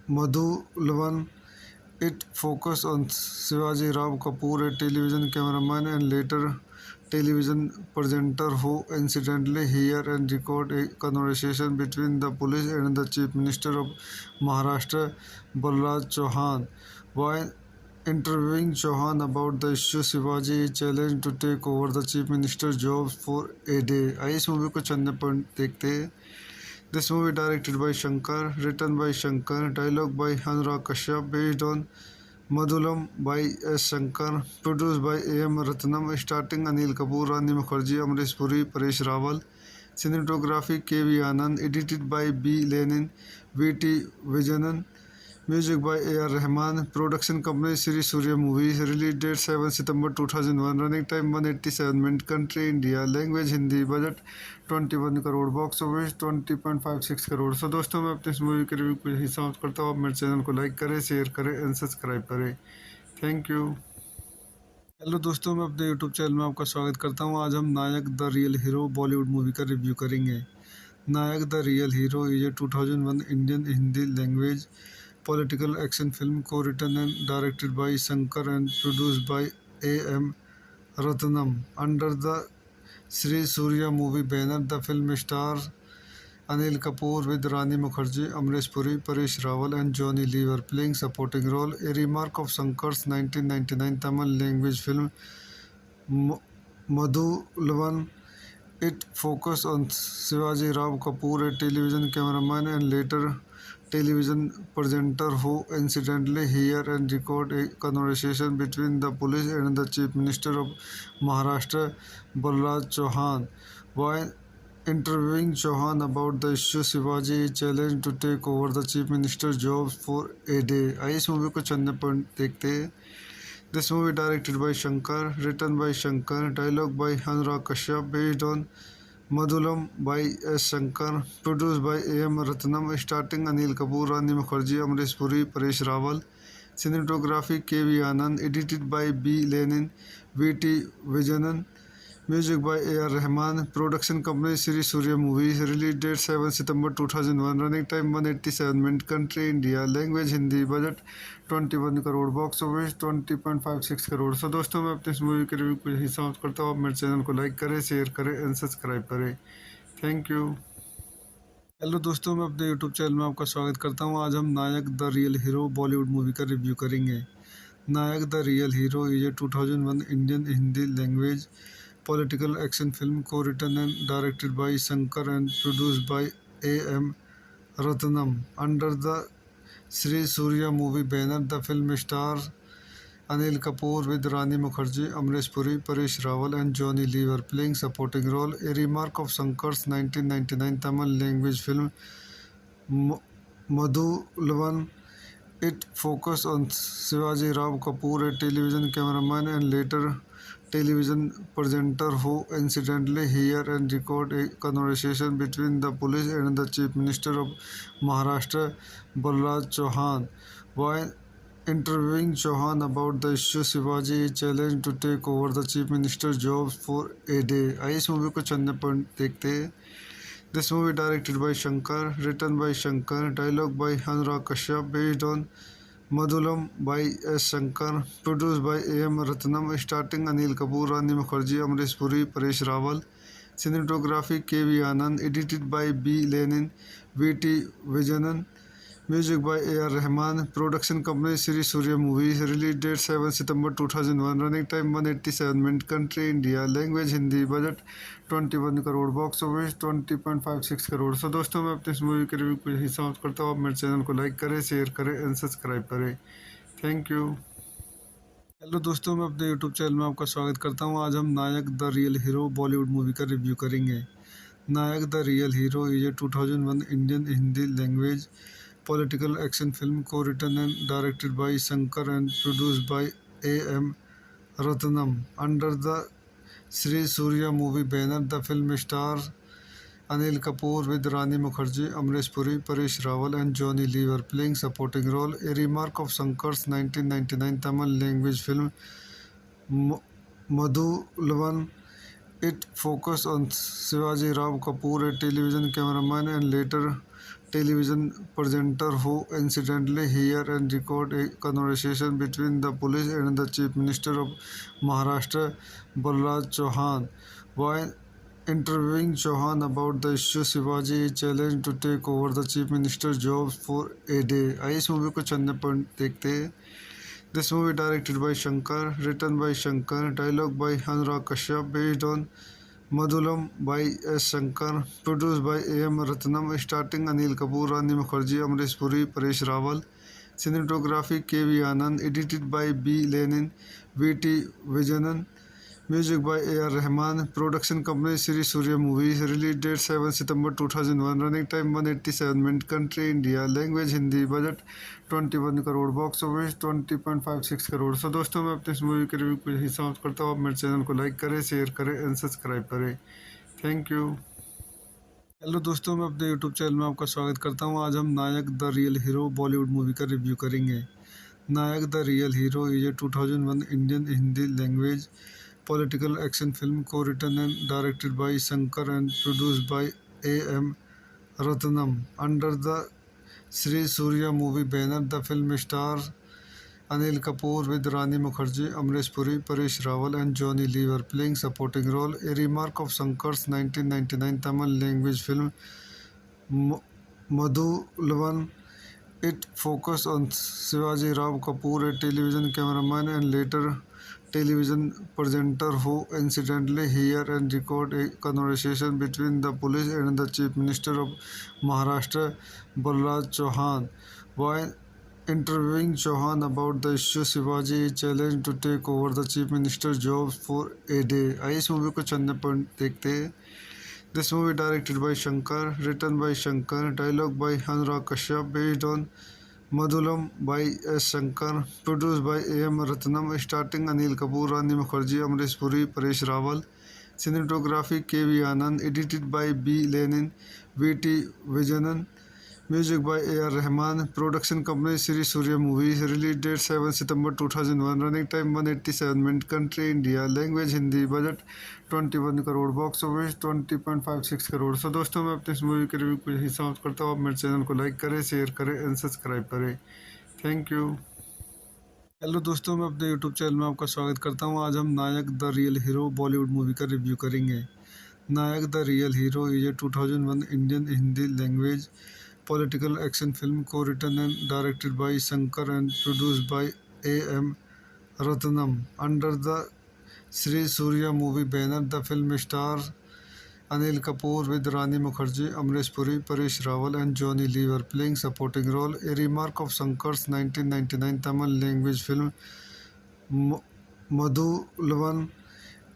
Madhulavan. It focused on Shivaji Rao Kapoor, a television cameraman and later television presenter who incidentally hear and record a conversation between the police and the Chief Minister of Maharashtra, Balraj Chauhan. While interviewing Chauhan about the issue, Shivaji is challenged to take over the Chief Minister's job for a day. आइए इस movie को चंद point देखते हैं। This movie directed by Shankar, written by Shankar, dialogue by Anurag Kashyap, based on Madhulam by S. Shankar, produced by A.M. Ratnam, starring Anil Kapoor, Rani Mukherjee, Amrish Puri, Paresh Rawal, cinematography K.V. Anand, edited by B. Lenin, V.T. Vijayanan, music by A.R. Rahman, production company Sri Surya Movies, release date 7 September 2001, running time 187 minutes, country India, language Hindi, budget 21 crore, box office 20.56 crore. So दोस्तों मैं अपने इस movie के review को यही समाप्त करता हूँ। आप मेरे चैनल को लाइक करें, शेयर करें एंड सब्सक्राइब करें। Thank you. हेलो दोस्तों, मैं अपने यूट्यूब चैनल में आपका स्वागत करता हूँ। आज हम Nayak the real hero Bollywood movie का रिव्यू करेंगे। Nayak the real hero is a 2001 Indian Hindi language political action film co-written and directed by Shankar and produced by A.M. Ratnam under the Sri Surya movie banner. The film stars Anil Kapoor with Rani Mukherjee, Amrish Puri, Paresh Rawal and Johnny Lever playing supporting role. A remark of Shankar's 1999 Tamil language film Madhulavan. It focused on Shivaji Rao Kapoor, a television cameraman and later television presenter who incidentally hear and record a conversation between the police and the Chief Minister of Maharashtra, Balraj Chauhan. While interviewing Chauhan about the issue, Shivaji is challenged to take over the Chief Minister's job for a day. आइए इस movie को चंद point देखते हैं। This movie directed by Shankar, written by Shankar, dialogue by Anurag Kashyap, based on Madhulam by S. Shankar, produced by A.M. Ratnam, starring Anil Kapoor, Rani Mukherjee, Amrish Puri, Paresh Rawal, cinematography K.V. Anand, edited by B. Lenin, V.T. Vijayanan, music by A.R. Rahman, production company Sri Surya Movies, release date 7 September 2001, running time 187 minutes, country India, language Hindi, budget 21 crore, box office 20.56 crore. So दोस्तों मैं अपने इस movie के review को यही समाप्त करता हूँ। आप मेरे चैनल को लाइक करें, शेयर करें एंड सब्सक्राइब करें। Thank you. हेलो दोस्तों, मैं अपने यूट्यूब चैनल में आपका स्वागत करता हूँ। आज हम Nayak the real hero Bollywood movie का रिव्यू करेंगे। Nayak the real hero is a 2001 Indian Hindi language political action film co-written and directed by Shankar and produced by A.M. Ratnam under the Sri Surya movie banner. The film stars Anil Kapoor with Rani Mukherjee, Amrish Puri, Paresh Rawal and Johnny Lever playing supporting role. A remark of Shankar's 1999 Tamil language film Madhulavan. It focused on Shivaji Rao Kapoor, a television cameraman and later television presenter who incidentally hear and record a conversation between the police and the Chief Minister of Maharashtra, Balraj Chauhan. While interviewing Chauhan about the issue, Shivaji is challenged to take over the Chief Minister's job for a day. आइए इस movie को चंद point देखते हैं। Madhuvan. It focused on Shivaji Rao Kapoor, a television cameraman and later television presenter who incidentally hear and record a conversation between the police and the Chief Minister of Maharashtra, Balraj Chauhan. While interviewing Chauhan about the issue, Shivaji is challenged to take over the Chief Minister's job for a day. आइए इस movie को चंद point देखते हैं। This movie directed by Shankar, written by Shankar, dialogue by Anurag Kashyap, based on Madhulam by S. Shankar, produced by A.M. Ratnam, starring Anil Kapoor, Rani Mukherjee, Amrish Puri, Paresh Rawal, cinematography K.V. Anand, edited by B. Lenin, V.T. Vijayanan, music by A.R. Rahman, production company Sri Surya Movies, release date 7 September 2001, running time 187 minutes, country India, language Hindi, budget 21 crore, box office 20.56 crore. So दोस्तों मैं अपने इस movie के review को यही समाप्त करता हूँ। आप मेरे चैनल को लाइक करें, शेयर करें एंड सब्सक्राइब करें। Thank you. हेलो दोस्तों, मैं अपने यूट्यूब चैनल में आपका स्वागत करता हूँ। आज हम Nayak the real hero Bollywood movie का रिव्यू करेंगे। Nayak the real hero is a 2001 Indian Hindi language political action film co-written and directed by Shankar and produced by A.M. Ratnam under the Sri Surya movie banner. The film stars Anil Kapoor with Rani Mukherjee, Amrish Puri, Paresh Rawal and Johnny Lever playing supporting role. A remark of Shankar's 1999 Tamil language film Madhulavan. It focused on Shivaji Rao Kapoor, a television cameraman and later television presenter who incidentally hear and record a conversation between the police and the Chief Minister of Maharashtra, Balraj Chauhan. While interviewing Chauhan about the issue, Shivaji is challenged to take over the Chief Minister's job for a day. आइए इस movie को चंद point देखते हैं. This movie directed by Shankar, written by Shankar, dialogue by Anurag Kashyap, based on Madhulam by S. Shankar, produced by A.M. Ratnam, starring Anil Kapoor, Rani Mukherjee, Amrish Puri, Paresh Rawal, cinematography K.V. Anand, edited by B. Lenin, V.T. Vijayanan, music by A.R. Rahman, production company Sri Surya Movies, release date 7 September 2001, running time 187 minutes, country India, language Hindi, budget 21 crore, box office 20.56 crore. So दोस्तों मैं अपने इस movie के review को यही समाप्त करता हूँ. आप मेरे चैनल को लाइक करें, शेयर करें एंड सब्सक्राइब करें. Thank you. हेलो दोस्तों, मैं अपने यूट्यूब चैनल में आपका स्वागत करता हूँ. आज हम Nayak the real hero Bollywood movie का रिव्यू करेंगे. Nayak the real hero is a 2001 Indian Hindi language political action film co-written and directed by Shankar and produced by A.M. Ratnam under the Sri Surya movie banner. The film stars Anil Kapoor with Rani Mukherjee, Amrish Puri, Paresh Rawal and Johnny Lever playing supporting role. A remark of Shankar's 1999 Tamil language film Madhuvan. It focused on Shivaji Rao Kapoor, a television cameraman and later television presenter who incidentally hear and record a conversation between the police and the Chief Minister of Maharashtra, Balraj Chauhan. While interviewing Chauhan about the issue, Shivaji is challenged to take over the Chief Minister's job for a day. आइए इस movie को चंद point देखते हैं. This movie directed by Shankar, written by Shankar, dialogue by Anurag Kashyap, based on Madhulam by S. Shankar, produced by A.M. Ratnam, starring Anil Kapoor, Rani Mukherjee, Amrish Puri, Paresh Rawal, cinematography K.V. Anand, edited by B. Lenin, V.T. Vijayanan, music by A.R. Rahman, production company Sri Surya Movies, release date 7 September 2001, running time 187 minutes, country India, language Hindi, budget 21 crore, box office 20.56 crore. So दोस्तों मैं अपने इस movie के review को यही समाप्त करता हूँ. आप मेरे चैनल को लाइक करें, शेयर करें एंड सब्सक्राइब करें. Thank you. हेलो दोस्तों, मैं अपने यूट्यूब चैनल में आपका स्वागत करता हूँ. आज हम Nayak the real hero Bollywood movie का रिव्यू करेंगे. Nayak the real hero is a 2001 Indian Hindi language political action film co-written and directed by Shankar and produced by A.M. Ratnam under the Sri Surya movie banner. The film stars Anil Kapoor with Rani Mukherjee, Amrish Puri, Paresh Rawal and Johnny Lever playing supporting role. A remark of Shankar's 1999 Tamil language film Madhuvan.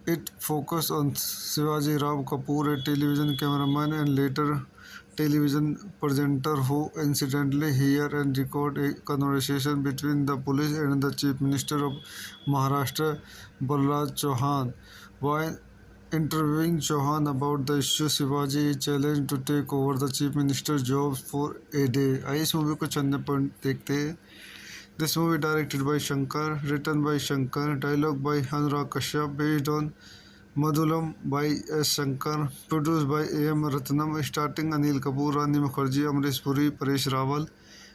It focused on Shivaji Rao Kapoor, a television cameraman and later television presenter who incidentally hear and record a conversation between the police and the Chief Minister of Maharashtra, Balraj Chauhan. While interviewing Chauhan about the issue, Shivaji is challenged to take over the Chief Minister's job for a day. आइए इस movie को चंद point देखते हैं. This movie directed by Shankar, written by Shankar, dialogue by Anurag Kashyap, based on Madhulam by S. Shankar, produced by A.M. Ratnam, starring Anil Kapoor, Rani Mukherjee, Amrish Puri, Paresh Rawal,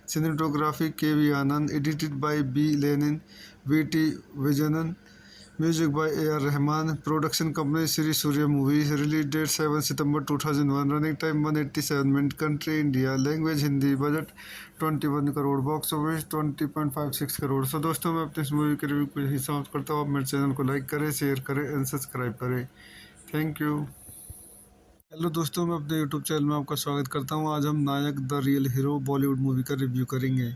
cinematography K.V. Anand, edited by B. Lenin, V.T. Vijayanan, music by A.R. Rahman, production company Sri Surya Movies, release date 7 September 2001, running time 187 minutes, country India, language Hindi, budget 21 crore, box office 20.56 crore. So दोस्तों मैं अपने इस movie के review को यही समाप्त करता हूँ. आप मेरे चैनल को लाइक करें, शेयर करें एंड सब्सक्राइब करें. Thank you. हेलो दोस्तों, मैं अपने यूट्यूब चैनल में आपका स्वागत करता हूँ. आज हम Nayak the real hero Bollywood movie का रिव्यू करेंगे.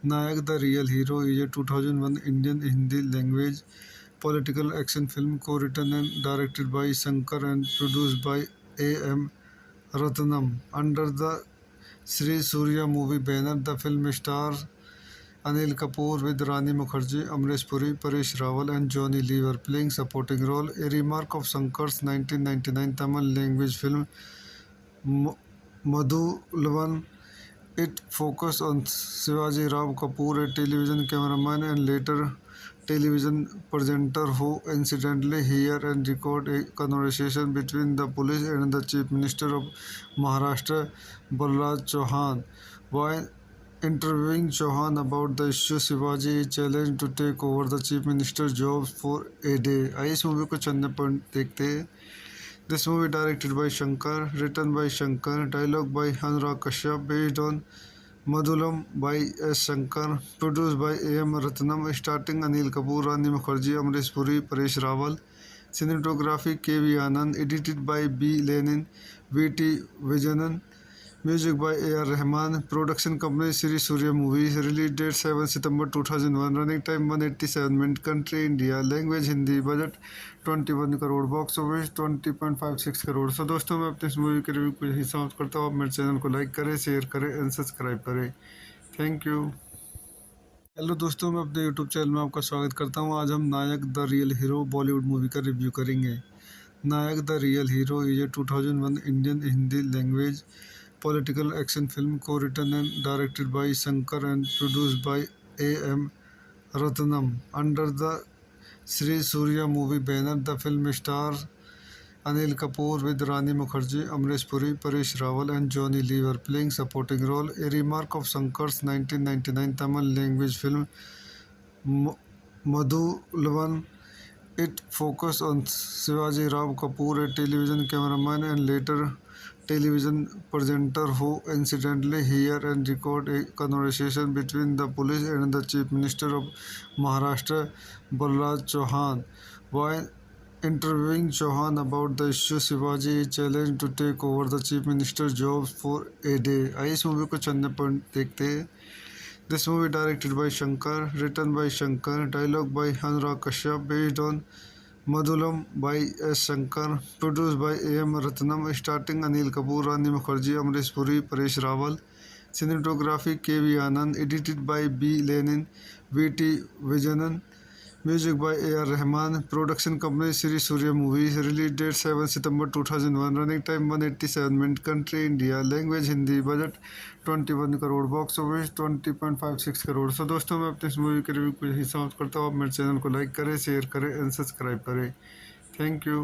Nayak the real hero is a 2001 Indian Hindi language political action film co-written and directed by Shankar and produced by A.M. Ratnam under the Sri Surya movie banner. The film stars Anil Kapoor with Rani Mukherjee, Amrish Puri, Paresh Rawal and Johnny Lever playing supporting role. A remark of Shankar's 1999 Tamil language film Madhuvan. It focused on Shivaji Rao Kapoor, a television cameraman and later television presenter who incidentally hear and record a conversation between the police and the Chief Minister of Maharashtra, Balraj Chauhan. While interviewing Chauhan about the issue, Shivaji challenged to take over the Chief Minister's job for a day. आइए इस movie को चंद point देखते हैं। This movie directed by Shankar, written by Shankar, dialogue by Anurag Kashyap, based on Madhulam by S. Shankar, produced by A.M. Ratnam, starting Anil Kapoor, Rani Mukherjee, Amrish Puri, Paresh Rawal, cinematography K.V. Anand, edited by B. Lenin, V.T. Vijayanan, music by A.R. Rahman, production company Sri Surya Movies, release date 7 September 2001, running time 187 minutes, country India, language Hindi, budget 21 crore, box office 20.56 crore. So दोस्तों मैं अपने इस movie के review को यही समाप्त करता हूँ। आप मेरे चैनल को लाइक करें, शेयर करें एंड सब्सक्राइब करें। Thank you. हेलो दोस्तों, मैं अपने यूट्यूब चैनल में आपका स्वागत करता हूँ। आज हम Nayak the real hero Bollywood movie का रिव्यू करेंगे। Nayak the real hero is a 2001 Indian Hindi language political action film co-written and directed by Shankar and produced by A.M. Ratnam. Under the Sri Surya movie banner, the film stars Anil Kapoor with Rani Mukherjee, Amrish Puri, Paresh Rawal and Johnny Lever playing supporting role. A remark of Shankar's 1999 Tamil language film Madhuvan. It focused on Shivaji Rao Kapoor, a television cameraman and later television presenter who incidentally hear and record a conversation between the police and the Chief Minister of Maharashtra, Balraj Chauhan. While interviewing Chauhan about the issue, Shivaji challenged to take over the Chief Minister's job for a day. आइए इस movie को चंद point देखते हैं। This movie directed by Shankar, written by Shankar, dialogue by Anurag Kashyap, based on Madhulam by S. Shankar, produced by A.M. Ratnam, starting Anil Kapoor, Rani Mukherjee, Amrish Puri, Paresh Rawal, cinematography K.V. Anand, edited by B. Lenin, V.T. Vijayanan, music by A.R. Rahman, production company Sri Surya Movies, release date 7 September 2001, running time 187 minutes, country India, language Hindi, budget 21 crore, box office 20.56 crore. So दोस्तों मैं अपने इस movie के review को यही समाप्त करता हूँ। आप मेरे चैनल को लाइक करें, शेयर करें एंड सब्सक्राइब करें। Thank you.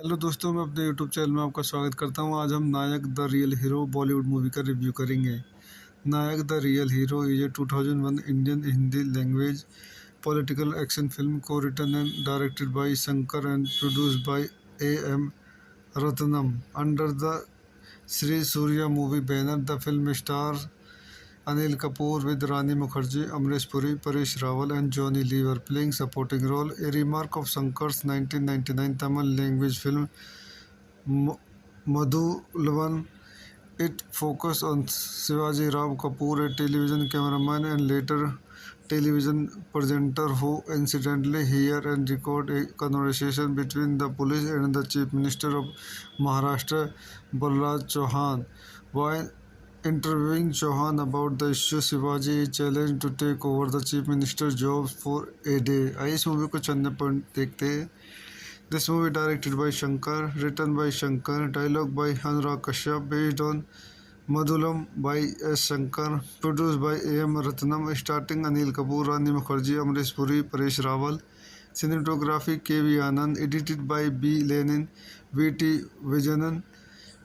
हेलो दोस्तों, मैं अपने यूट्यूब चैनल में आपका स्वागत करता हूँ। आज हम Nayak the real hero Bollywood movie का रिव्यू करेंगे। Nayak the real hero is a 2001 Indian Hindi language political action film co-written and directed by Shankar and produced by A.M. Ratnam. Under the Sri Surya movie banner, the film stars Anil Kapoor with Rani Mukherjee, Amrish Puri, Paresh Rawal and Johnny Lever playing supporting role. A remark of Shankar's 1999 Tamil language film Madhuvan. It focused on Shivaji Rao Kapoor, a television cameraman and later television presenter who incidentally hear and record a conversation between the police and the Chief Minister of Maharashtra, Balraj Chauhan. While interviewing Chauhan about the issue, Shivaji challenged to take over the Chief Minister's job for a day. आइए इस movie को चंद point देखते हैं। This movie directed by Shankar, written by Shankar, dialogue by Anurag Kashyap, based on Madhulam by S. Shankar, produced by A.M. Ratnam, starting Anil Kapoor, Rani Mukherjee, Amrish Puri, Paresh Rawal, cinematography K.V. Anand, edited by B. Lenin, V.T. Vijayanan,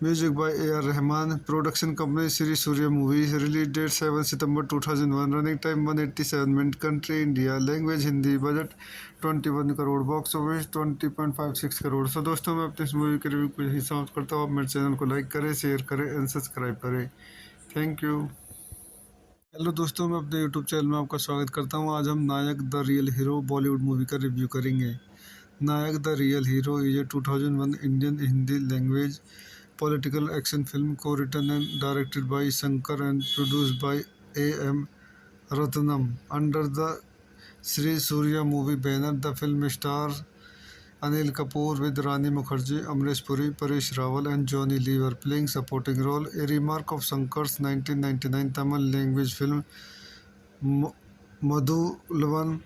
music by A.R. Rahman, production company Sri Surya Movies, release date 7 September 2001, running time 187 minutes, country India, language Hindi, budget 21 crore, box office 20.56 crore. So दोस्तों मैं अपने इस movie के review को यही समाप्त करता हूँ। आप मेरे चैनल को लाइक करें, शेयर करें एंड सब्सक्राइब करें। Thank you. हेलो दोस्तों, मैं अपने यूट्यूब चैनल में आपका स्वागत करता हूँ। आज हम Nayak the real hero Bollywood movie का रिव्यू करेंगे। Nayak the real hero is a 2001 Indian Hindi language political action film co-written and directed by Shankar and produced by A.M. Ratnam. Under the Sri Surya movie banner, the film stars Anil Kapoor with Rani Mukherjee, Amrish Puri, Paresh Rawal and Johnny Lever playing supporting role. A remark of Shankar's 1999 Tamil language film Madhuvan.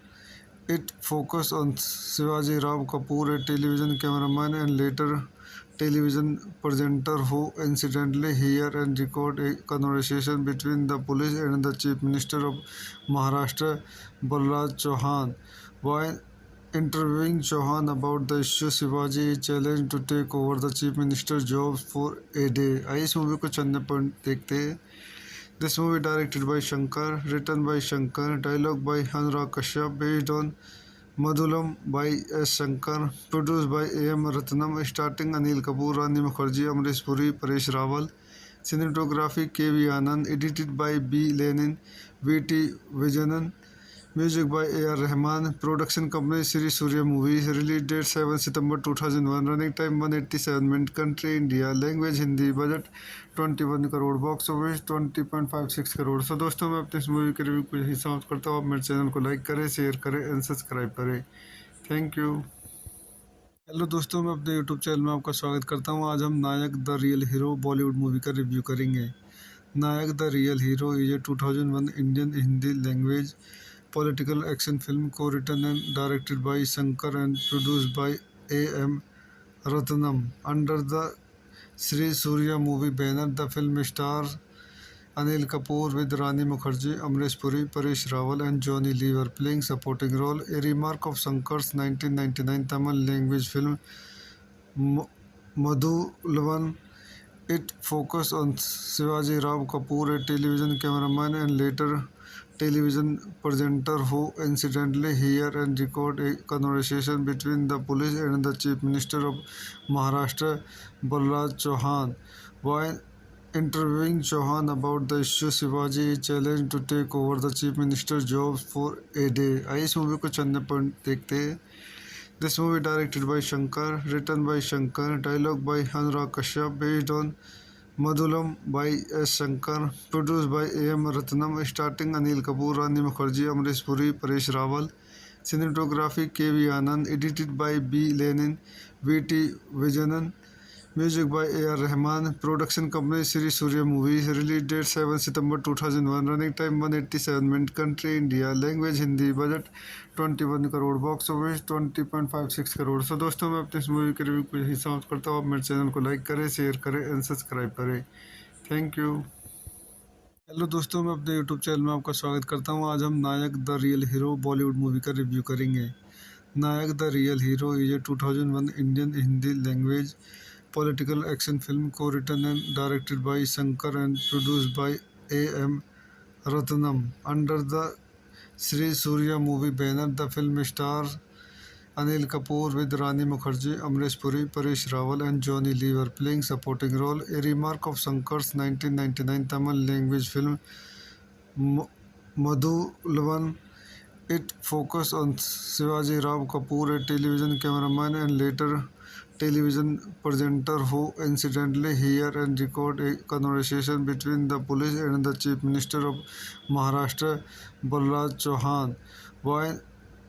It focused on Shivaji Rao Kapoor, a television cameraman and later television presenter who incidentally hear and record a conversation between the police and the Chief Minister of Maharashtra, Balraj Chauhan. While interviewing Chauhan about the issue, Shivaji is challenged to take over the Chief Minister's job for a day. आइए इस movie को चंद point देखते हैं। This movie directed by Shankar, written by Shankar, dialogue by Anurag Kashyap, based on Madhulam by S. Shankar, produced by A.M. Ratnam, starring Anil Kapoor, Rani Mukherjee, Amrish Puri, Paresh Rawal, cinematography K.V. Anand, edited by B. Lenin, V.T. Vijayanan, music by A.R. Rahman, production company Sri Surya Movies, release date 7 September 2001, running time 187 minutes, country India, language Hindi, budget 21 crore, box office 20.56 crore. So दोस्तों, मैं अपने इस movie के review को यही समाप्त करता हूँ। आप मेरे चैनल को लाइक करें, शेयर करें एंड सब्सक्राइब करें। Thank you. हेलो दोस्तों, मैं अपने यूट्यूब चैनल में आपका स्वागत करता हूँ। आज हम Nayak the real hero Bollywood movie का रिव्यू करेंगे। Nayak the real hero is a 2001 Indian Hindi language political action film co-written and directed by Shankar and produced by A.M. Ratnam under the Sri Surya movie banner. The film stars Anil Kapoor with Rani Mukherjee, Amrish Puri, Paresh Rawal and Johnny Lever playing supporting role. A remark of Shankar's 1999 Tamil language film Madhuvan. It focused on Shivaji Rao Kapoor, a television cameraman and later television presenter who incidentally hear and record a conversation between the police and the Chief Minister of Maharashtra, Balraj Chauhan. While interviewing Chauhan about the issue, Shivaji is challenged to take over the Chief Minister's job for a day. आइए इस movie को चंद point देखते हैं। This movie directed by Shankar, written by Shankar, dialogue by Anurag Kashyap, based on Madhulam by S. Shankar, produced by A.M. Ratnam, starring Anil Kapoor, Rani Mukherjee, Amrish Puri, Paresh Rawal, cinematography K.V. Anand, edited by B. Lenin, V.T. Vijayanan, music by A.R. Rahman, production company Sri Surya Movies, release date 7 September 2001, running time 187 minutes, country India, language Hindi, budget 21 crore, box office 20.56 crore. So दोस्तों, मैं अपने इस movie के review को यही समाप्त करता हूँ। आप मेरे चैनल को लाइक करें, शेयर करें एंड सब्सक्राइब करें। Thank you. हेलो दोस्तों, मैं अपने यूट्यूब चैनल में आपका स्वागत करता हूँ। आज हम Nayak the real hero Bollywood movie का रिव्यू करेंगे। Nayak the real hero is a 2001 Indian Hindi language political action film co-written and directed by Shankar and produced by A.M. Ratnam under the Sri Surya movie banner. The film stars Anil Kapoor with Rani Mukherjee, Amrish Puri, Paresh Rawal and Johnny Lever playing supporting role. A remark of Shankar's 1999 Tamil language film Madhuvan. It focused on Shivaji Rao Kapoor, a television cameraman and later television presenter who incidentally hear and record a conversation between the police and the Chief Minister of Maharashtra, Balraj Chauhan. While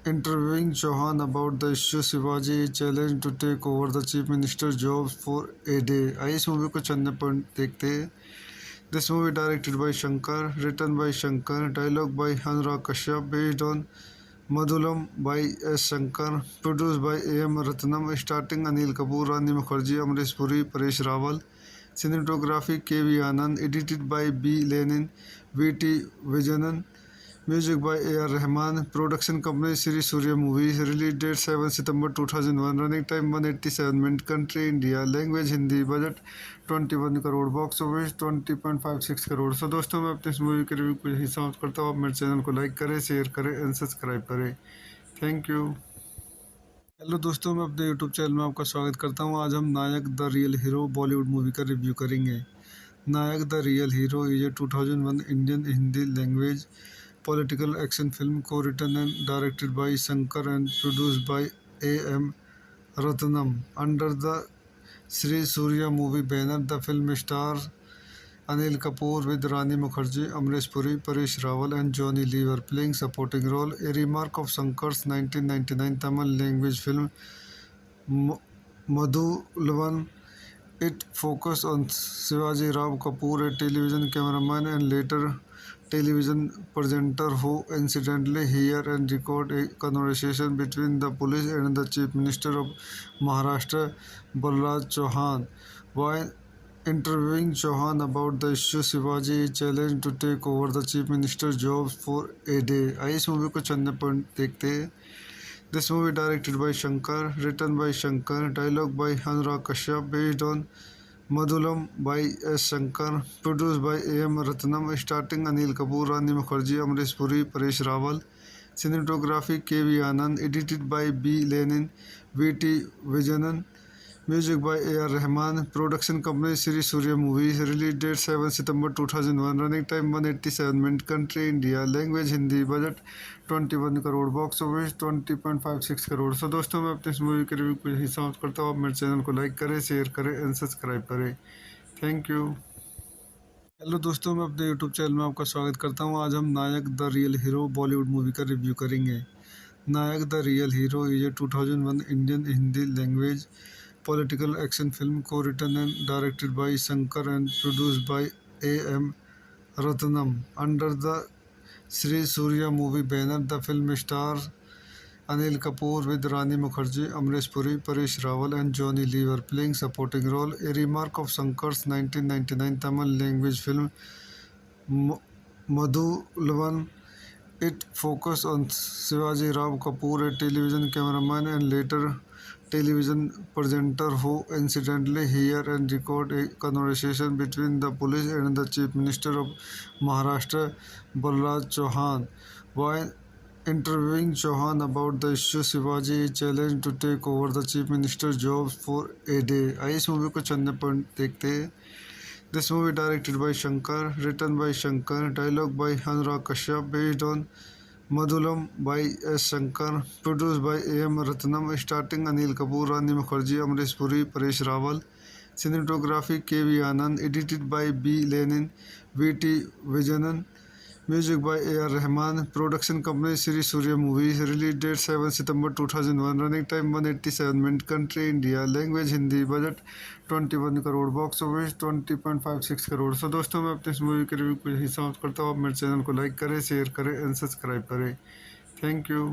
interviewing Chauhan about the issue, Shivaji is challenged to take over the Chief Minister's job for a day. आइए इस movie को चंद point देखते हैं। This movie directed by Shankar, written by Shankar, dialogue by Anurag Kashyap, based on Madhulam by S. Shankar, produced by A.M. Ratnam, starring Anil Kapoor, Rani Mukherjee, Amrish Puri, Paresh Rawal, cinematography K.V. Anand, edited by B. Lenin, V.T. Vijayanan, music by A.R. Rahman, production company Sri Surya Movies, release date 7 September 2001, running time 187 minutes, country India, language Hindi, budget 21 crore, box office 20.56 crore. So दोस्तों, मैं अपने इस movie के review को यही समाप्त करता हूँ। आप मेरे चैनल को लाइक करें, शेयर करें एंड सब्सक्राइब करें। Thank you. हेलो दोस्तों, मैं अपने यूट्यूब चैनल में आपका स्वागत करता हूँ। आज हम Nayak the real hero Bollywood movie का रिव्यू करेंगे। Nayak the real hero is a 2001 Indian Hindi language political action film co-written and directed by Shankar and produced by A.M. Ratnam under the Sri Surya movie banner. The film stars Anil Kapoor with Rani Mukherjee, Amrish Puri, Paresh Rawal and Johnny Lever playing supporting role. A remark of Shankar's 1999 Tamil language film Madhuvan. It focused on Shivaji Rao Kapoor, a television cameraman and later television presenter who incidentally hear and record a conversation between the police and the Chief Minister of Maharashtra, Balraj Chauhan. While interviewing Chauhan about the issue, Shivaji is challenged to take over the Chief Minister's job for a day. आइए इस movie को चंद point देखते हैं। This movie directed by Shankar, written by Shankar, dialogue by Anurag Kashyap, based on Madhulam by S. Shankar, produced by A.M. Ratnam, starring Anil Kapoor, Rani Mukherjee, Amrish Puri, Paresh Rawal. Cinematography K.V. Anand, edited by B. Lenin, V.T. Vijayanan. Music by A.R. Rahman. Production company Sri Surya Movies. Release date 7 September 2001. Running time 187 minutes. Country India. Language Hindi. Budget 21 crore. Box office 20.56 crore. So दोस्तों मैं अपने इस movie के review को यही समाप्त करता हूँ। आप मेरे चैनल को लाइक करें, शेयर करें एंड सब्सक्राइब करें। Thank you. हेलो दोस्तों, मैं अपने यूट्यूब चैनल में आपका स्वागत करता हूँ। आज हम Nayak the real hero Bollywood movie का रिव्यू करेंगे। Nayak the real hero is a 2001 Indian Hindi language political action film co-written and directed by Shankar and produced by A.M. Ratnam. Under the Sri Surya movie banner, the film stars Anil Kapoor with Rani Mukherjee, Amrish Puri, Paresh Rawal and Johnny Lever playing supporting role. A remark of Shankar's 1999 Tamil language film Madhuvan. It focused on Shivaji Rao Kapoor, a television cameraman and later television presenter who incidentally hear and record a conversation between the police and the Chief Minister of Maharashtra, Balraj Chauhan. While interviewing Chauhan about the issue, Shivaji is challenged to take over the Chief Minister's job for a day. आइए इस movie को चंद point देखते हैं। This movie directed by Shankar, written by Shankar, dialogue by Anurag Kashyap, based on Madhulam by S. Shankar, produced by A.M. Ratnam, starring Anil Kapoor, Rani Mukherjee, Amrish Puri, Paresh Rawal. Cinematography K.V. Anand, edited by B. Lenin, V.T. Vijayanan. Music by A.R. Rahman. Production company Sri Surya Movies. Release date 7 September 2001. Running time 187 minutes. Country India. Language Hindi. Budget 21 crore. Box office 20.56 crore. So दोस्तों मैं अपने इस movie के review को यही समाप्त करता हूँ। आप मेरे चैनल को लाइक करें, शेयर करें एंड सब्सक्राइब करें। Thank you.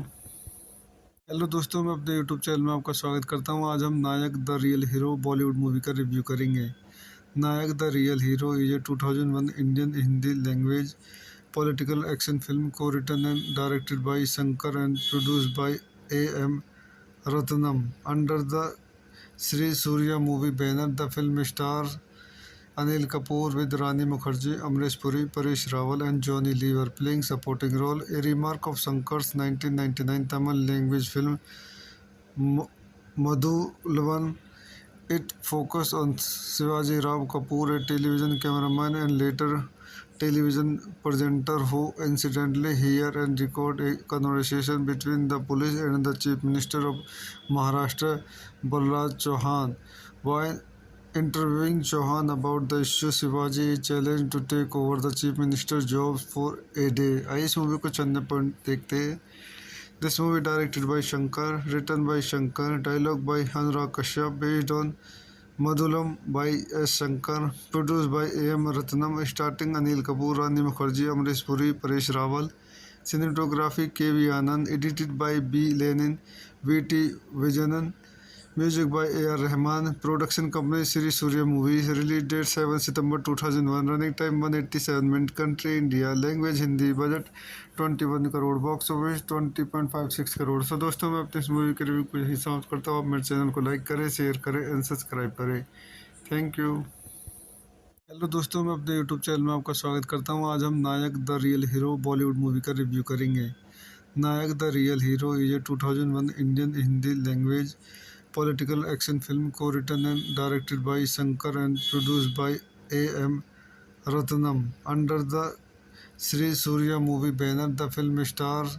हेलो दोस्तों, मैं अपने यूट्यूब चैनल में आपका स्वागत करता हूँ। आज हम Nayak the real hero Bollywood movie का रिव्यू करेंगे। Nayak the real hero is a 2001 Indian Hindi language political action film co-written and directed by Shankar and produced by A.M. Ratnam. Under the Sri Surya movie banner, the film stars Anil Kapoor with Rani Mukherjee, Amrish Puri, Paresh Rawal and Johnny Lever playing supporting role. A remark of Shankar's 1999 Tamil language film Madhuvan. It focused on Shivaji Rao Kapoor, a television cameraman and later television presenter who incidentally hear and record a conversation between the police and the Chief Minister of Maharashtra, Balraj Chauhan. While interviewing Chauhan about the issue, Shivaji is challenged to take over the Chief Minister's job for a day. आइए इस movie को चंद point देखते हैं। This movie directed by Shankar, written by Shankar, dialogue by Anurag Kashyap, based on Madhulam by S. Shankar, produced by A.M. Ratnam, starring Anil Kapoor, Rani Mukherjee, Amrish Puri, Paresh Rawal. Cinematography K.V. Anand, edited by B. Lenin, V.T. Vijayanan. Music by A.R. Rahman. Production company Sri Surya Movies. Release date 7 September 2001. Running time 187 minutes. Country India. Language Hindi. Budget 21 crore. Box office 20.56 crore. So दोस्तों मैं अपने इस movie के review को यही समाप्त करता हूँ। आप मेरे चैनल को लाइक करें, शेयर करें एंड सब्सक्राइब करें। Thank you. हेलो दोस्तों, मैं अपने यूट्यूब चैनल में आपका स्वागत करता हूँ। आज हम Nayak the real hero Bollywood movie का रिव्यू करेंगे। Nayak the real hero is a 2001 Indian Hindi language political action film co-written and directed by Shankar and produced by A.M. Ratnam. Under the Sri Surya movie banner, the film stars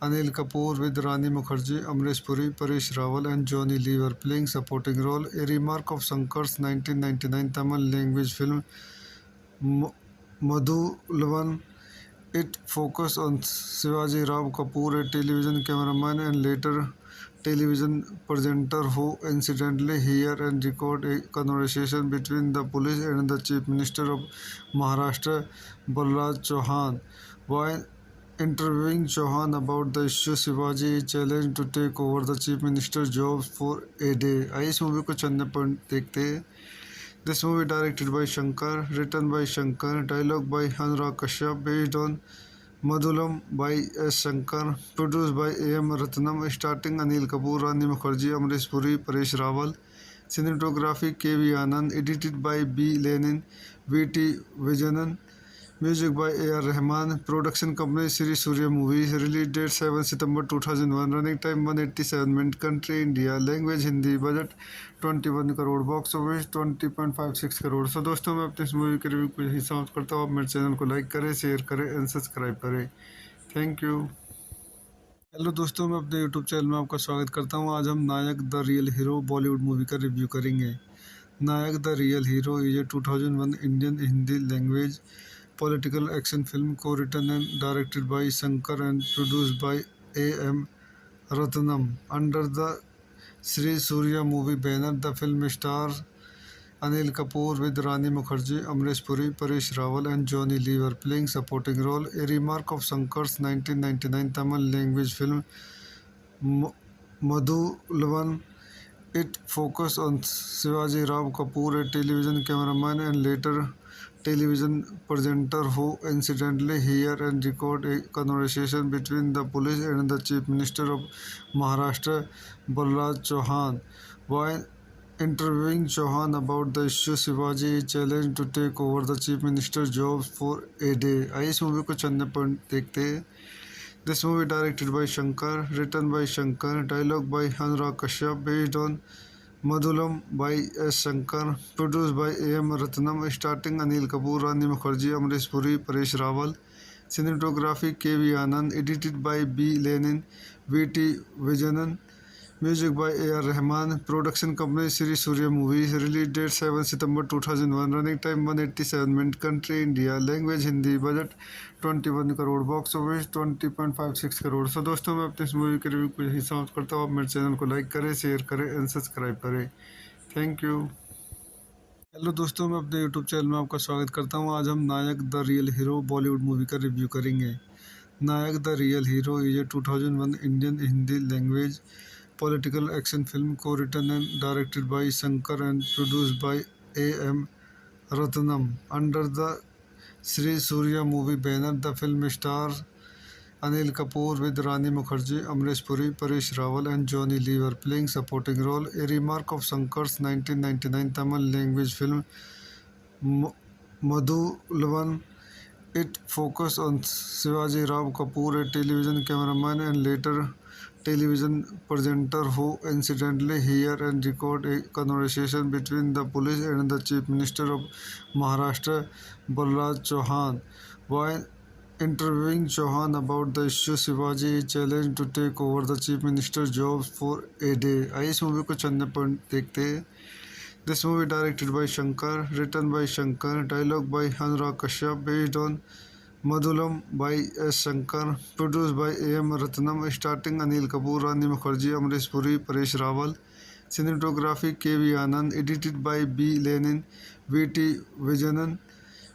Anil Kapoor with Rani Mukherjee, Amrish Puri, Paresh Rawal and Johnny Lever playing supporting role. A remark of Shankar's 1999 Tamil language film Madhuvan. It focused on Shivaji Rao Kapoor, a television cameraman and later television presenter who incidentally hear and record a conversation between the police and the Chief Minister of Maharashtra, Balraj Chauhan. While interviewing Chauhan about the issue, Shivaji is challenged to take over the Chief Minister's job for a day. आइए इस movie को चंद point देखते हैं। This movie directed by Shankar, written by Shankar, dialogue by Anurag Kashyap, based on Madhulam by S. Shankar, produced by A.M. Ratnam, starring Anil Kapoor, Rani Mukherjee, Amrish Puri, Paresh Rawal, cinematography K.V. Anand, edited by B. Lenin, V.T. Vijayanan, music by A.R. Rahman, production company Sri Surya Movies, release date 7 September 2001, running time 187 minutes, country India, language Hindi, budget 21 crore, box office 20.56 crore. So दोस्तों, मैं अपने इस movie के review को यही समाप्त करता हूँ। आप मेरे चैनल को लाइक करें, शेयर करें एंड सब्सक्राइब करें। Thank you. हेलो दोस्तों, मैं अपने यूट्यूब चैनल में आपका स्वागत करता हूँ। आज हम Nayak the real hero Bollywood movie का रिव्यू करेंगे। Nayak the real hero is a 2001 Indian Hindi language political action film co-written and directed by Shankar and produced by A.M. Ratnam. Under the Sri Surya movie banner, the film stars Anil Kapoor with Rani Mukherjee, Amrish Puri, Paresh Rawal and Johnny Lever playing supporting role. A remark of Shankar's 1999 Tamil language film Madhuvan. It focused on Shivaji Rao Kapoor, a television cameraman and later television presenter who incidentally hear and record a conversation between the police and the Chief Minister of Maharashtra, Balraj Chauhan. While interviewing Chauhan about the issue, Shivaji is challenged to take over the Chief Minister's job for a day. आइए इस movie को चंद point देखते हैं। This movie directed by Shankar, written by Shankar, dialogue by Anurag Kashyap, based on Madhulam by S. Shankar, produced by A.M. Ratnam, starring Anil Kapoor, Rani Mukherjee, Amrish Puri, Paresh Rawal, cinematography K.V. Anand, edited by B. Lenin, V.T. Vijayanan, music by A.R. Rahman, production company Sri Surya Movies, release date 7 September 2001, running time 187 minutes, country India, language Hindi, budget 21 crore, box office 20.56 crore. So दोस्तों, मैं अपने इस movie के review को यही समाप्त करता हूँ। आप मेरे चैनल को लाइक करें, शेयर करें एंड सब्सक्राइब करें। Thank you. हेलो दोस्तों, मैं अपने यूट्यूब चैनल में आपका स्वागत करता हूँ। आज हम Nayak the real hero Bollywood movie का रिव्यू करेंगे। Nayak the real hero is a 2001 Indian Hindi language political action film co-written and directed by Shankar and produced by A.M. Ratnam. Under the Sri Surya movie banner, the film stars Anil Kapoor with Rani Mukherjee, Amrish Puri, Paresh Rawal and Johnny Lever playing supporting role. A remark of Shankar's 1999 Tamil language film Madhuvan. It focused on Shivaji Rao Kapoor, a television cameraman and later television presenter who incidentally hear and record a conversation between the police and the Chief Minister of Maharashtra, Balraj Chauhan. While interviewing Chauhan about the issue, Shivaji is challenged to take over the Chief Minister's job for a day. आइए इस movie को चंद point देखते हैं। This movie directed by Shankar, written by Shankar, dialogue by Anurag Kashyap, based on Madhulam by S. Shankar, produced by A.M. Ratnam, starring Anil Kapoor, Rani Mukherjee, Amrish Puri, Paresh Rawal, cinematography K.V. Anand, edited by B. Lenin, V.T. Vijayanan,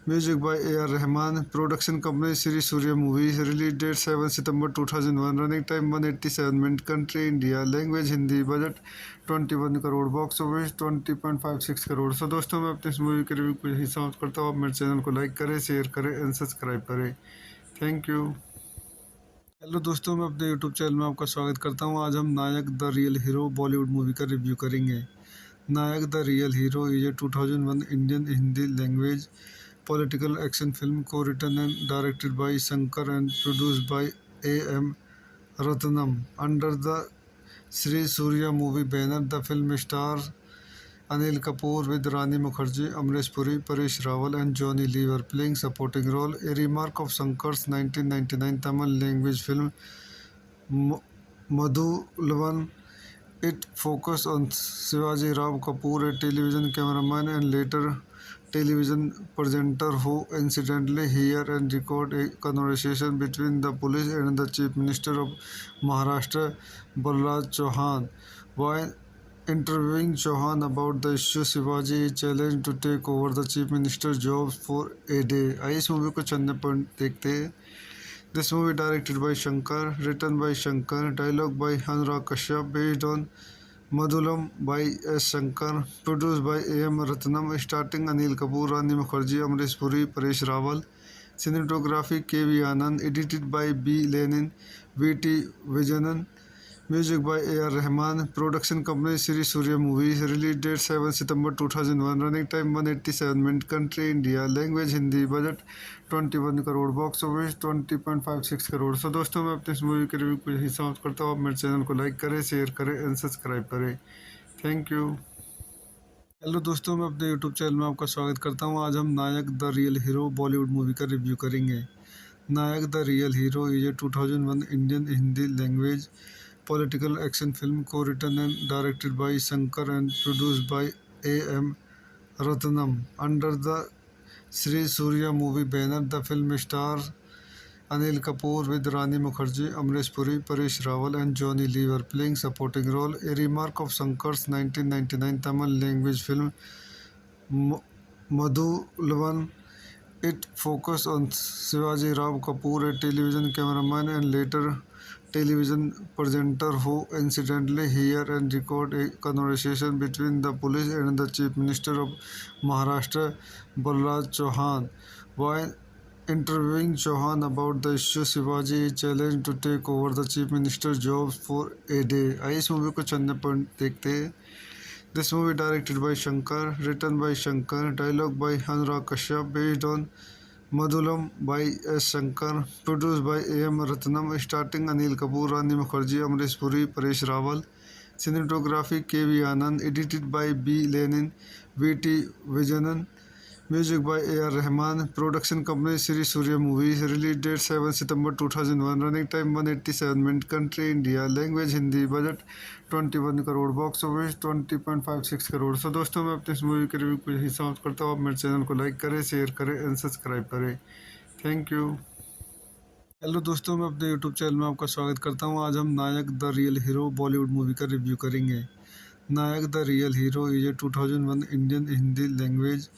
music by A.R. Rahman, production company Sri Surya Movies, release date 7 September 2001, running time 187 minutes, country India, language Hindi, budget 21 crore, box office 20.56 crore. So दोस्तों, मैं अपने इस movie के review को यही समाप्त करता हूँ। आप मेरे चैनल को लाइक करें, शेयर करें एंड सब्सक्राइब करें। Thank you. हेलो दोस्तों, मैं अपने यूट्यूब चैनल में आपका स्वागत करता हूँ। आज हम Nayak the real hero Bollywood movie का रिव्यू करेंगे। Nayak the real hero is a 2001 Indian Hindi language political action film co-written and directed by Shankar and produced by A.M. Ratnam. Under the Sri Surya movie banner, the film stars Anil Kapoor with Rani Mukherjee, Amrish Puri, Paresh Rawal and Johnny Lever playing supporting role. A remark of Shankar's 1999 Tamil language film Madhuvan. It focused on Shivaji Rao Kapoor, a television cameraman and later television presenter who incidentally hear and record a conversation between the police and the Chief Minister of Maharashtra, Balraj Chauhan. While interviewing Chauhan about the issue, Shivaji challenged to take over the Chief Minister's job for a day. आइए इस movie को चंद point देखते हैं. This movie directed by Shankar, written by Shankar, dialogue by Anurag Kashyap, based on Madhulam by S. Shankar, produced by A.M. Ratnam, starring Anil Kapoor, Rani Mukherjee, Amrish Puri, Paresh Rawal, cinematography K.V. Anand, edited by B. Lenin, V.T. Vijayanan, music by A.R. Rahman, production company Sri Surya Movies, release date 7 September 2001, running time 187 minutes, country India, language Hindi, budget 21 crore, box office 20.56 crore. So दोस्तों मैं अपने इस movie के review को यही समाप्त करता हूँ. आप मेरे चैनल को लाइक करें, शेयर करें एंड सब्सक्राइब करें. Thank you. हेलो दोस्तों, मैं अपने यूट्यूब चैनल में आपका स्वागत करता हूँ. आज हम Nayak the real hero Bollywood movie का रिव्यू करेंगे. Nayak the real hero is a 2001 Indian Hindi language political action film co-written and directed by Shankar and produced by A.M. Ratnam under the Sri Surya movie banner. The film stars Anil Kapoor with Rani Mukherjee, Amrish Puri, Paresh Rawal and Johnny Lever playing supporting role. A remark of Shankar's 1999 Tamil language film Madhuvan. It focused on Shivaji Rao Kapoor, a television cameraman and later television presenter who incidentally hear and record a conversation between the police and the Chief Minister of Maharashtra, Balraj Chauhan. While interviewing Chauhan about the issue, Shivaji challenged to take over the Chief Minister's job for a day. आइए इस movie को चंद point देखते हैं. This movie directed by Shankar, written by Shankar, dialogue by Anurag Kashyap, based on Madhulam by S. Shankar, produced by A.M. Ratnam, starring Anil Kapoor, Rani Mukherjee, Amrish Puri, Paresh Rawal, cinematography K.V. Anand, edited by B. Lenin, V.T. Vijayanan, music by A.R. Rahman, production company Sri Surya Movies, release date 7 September 2001, running time 187 minutes, country India, language Hindi, budget 21 crore, box office 20.56 crore. So दोस्तों मैं अपने इस movie के review को यही समाप्त करता हूँ. आप मेरे चैनल को लाइक करें, शेयर करें एंड सब्सक्राइब करें. Thank you. हेलो दोस्तों, मैं अपने यूट्यूब चैनल में आपका स्वागत करता हूँ. आज हम Nayak the real hero Bollywood movie का रिव्यू करेंगे. Nayak the real hero is a 2001 Indian Hindi language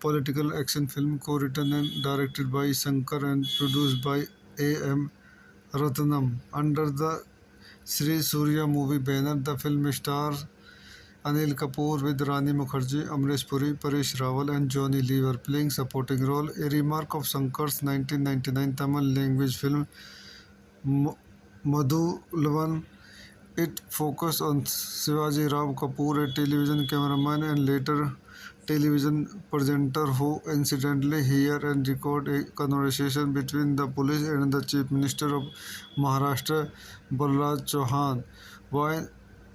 political action film co-written and directed by Shankar and produced by A.M. Ratnam under the Sri Surya movie banner. The film stars Anil Kapoor with Rani Mukherjee, Amrish Puri, Paresh Rawal and Johnny Lever playing supporting role. A remark of Shankar's 1999 Tamil language film Madhuvan. It focused on Shivaji Rao Kapoor, a television cameraman and later television presenter who incidentally hear and record a conversation between the police and the Chief Minister of Maharashtra, Balraj Chauhan. While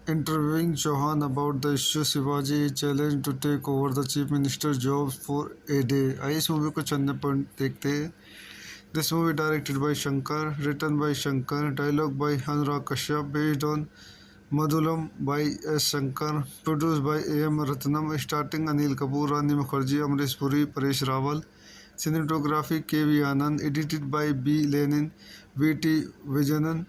interviewing Chauhan about the issue, Shivaji challenged to take over the Chief Minister's job for a day. आइए इस movie को चंद point देखते हैं. This movie directed by Shankar, written by Shankar, dialogue by Anurag Kashyap, based on Madhulam by S. Shankar, produced by A.M. Ratnam, starring Anil Kapoor, Rani Mukherjee, Amrish Puri, Paresh Rawal, cinematography K.V. Anand, edited by B. Lenin, V.T. Vijayanan,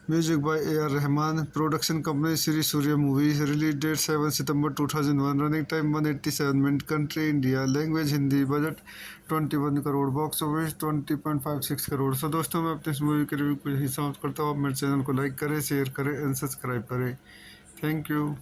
music by A.R. Rahman, production company Sri Surya Movies, release date 7 September 2001, running time 187 minutes, country India, language Hindi, budget 21 crore, box office 20.56 crore. So दोस्तों मैं अपने इस movie के review को यही समाप्त करता हूँ. आप मेरे चैनल को लाइक करें, शेयर करें एंड सब्सक्राइब करें. Thank you.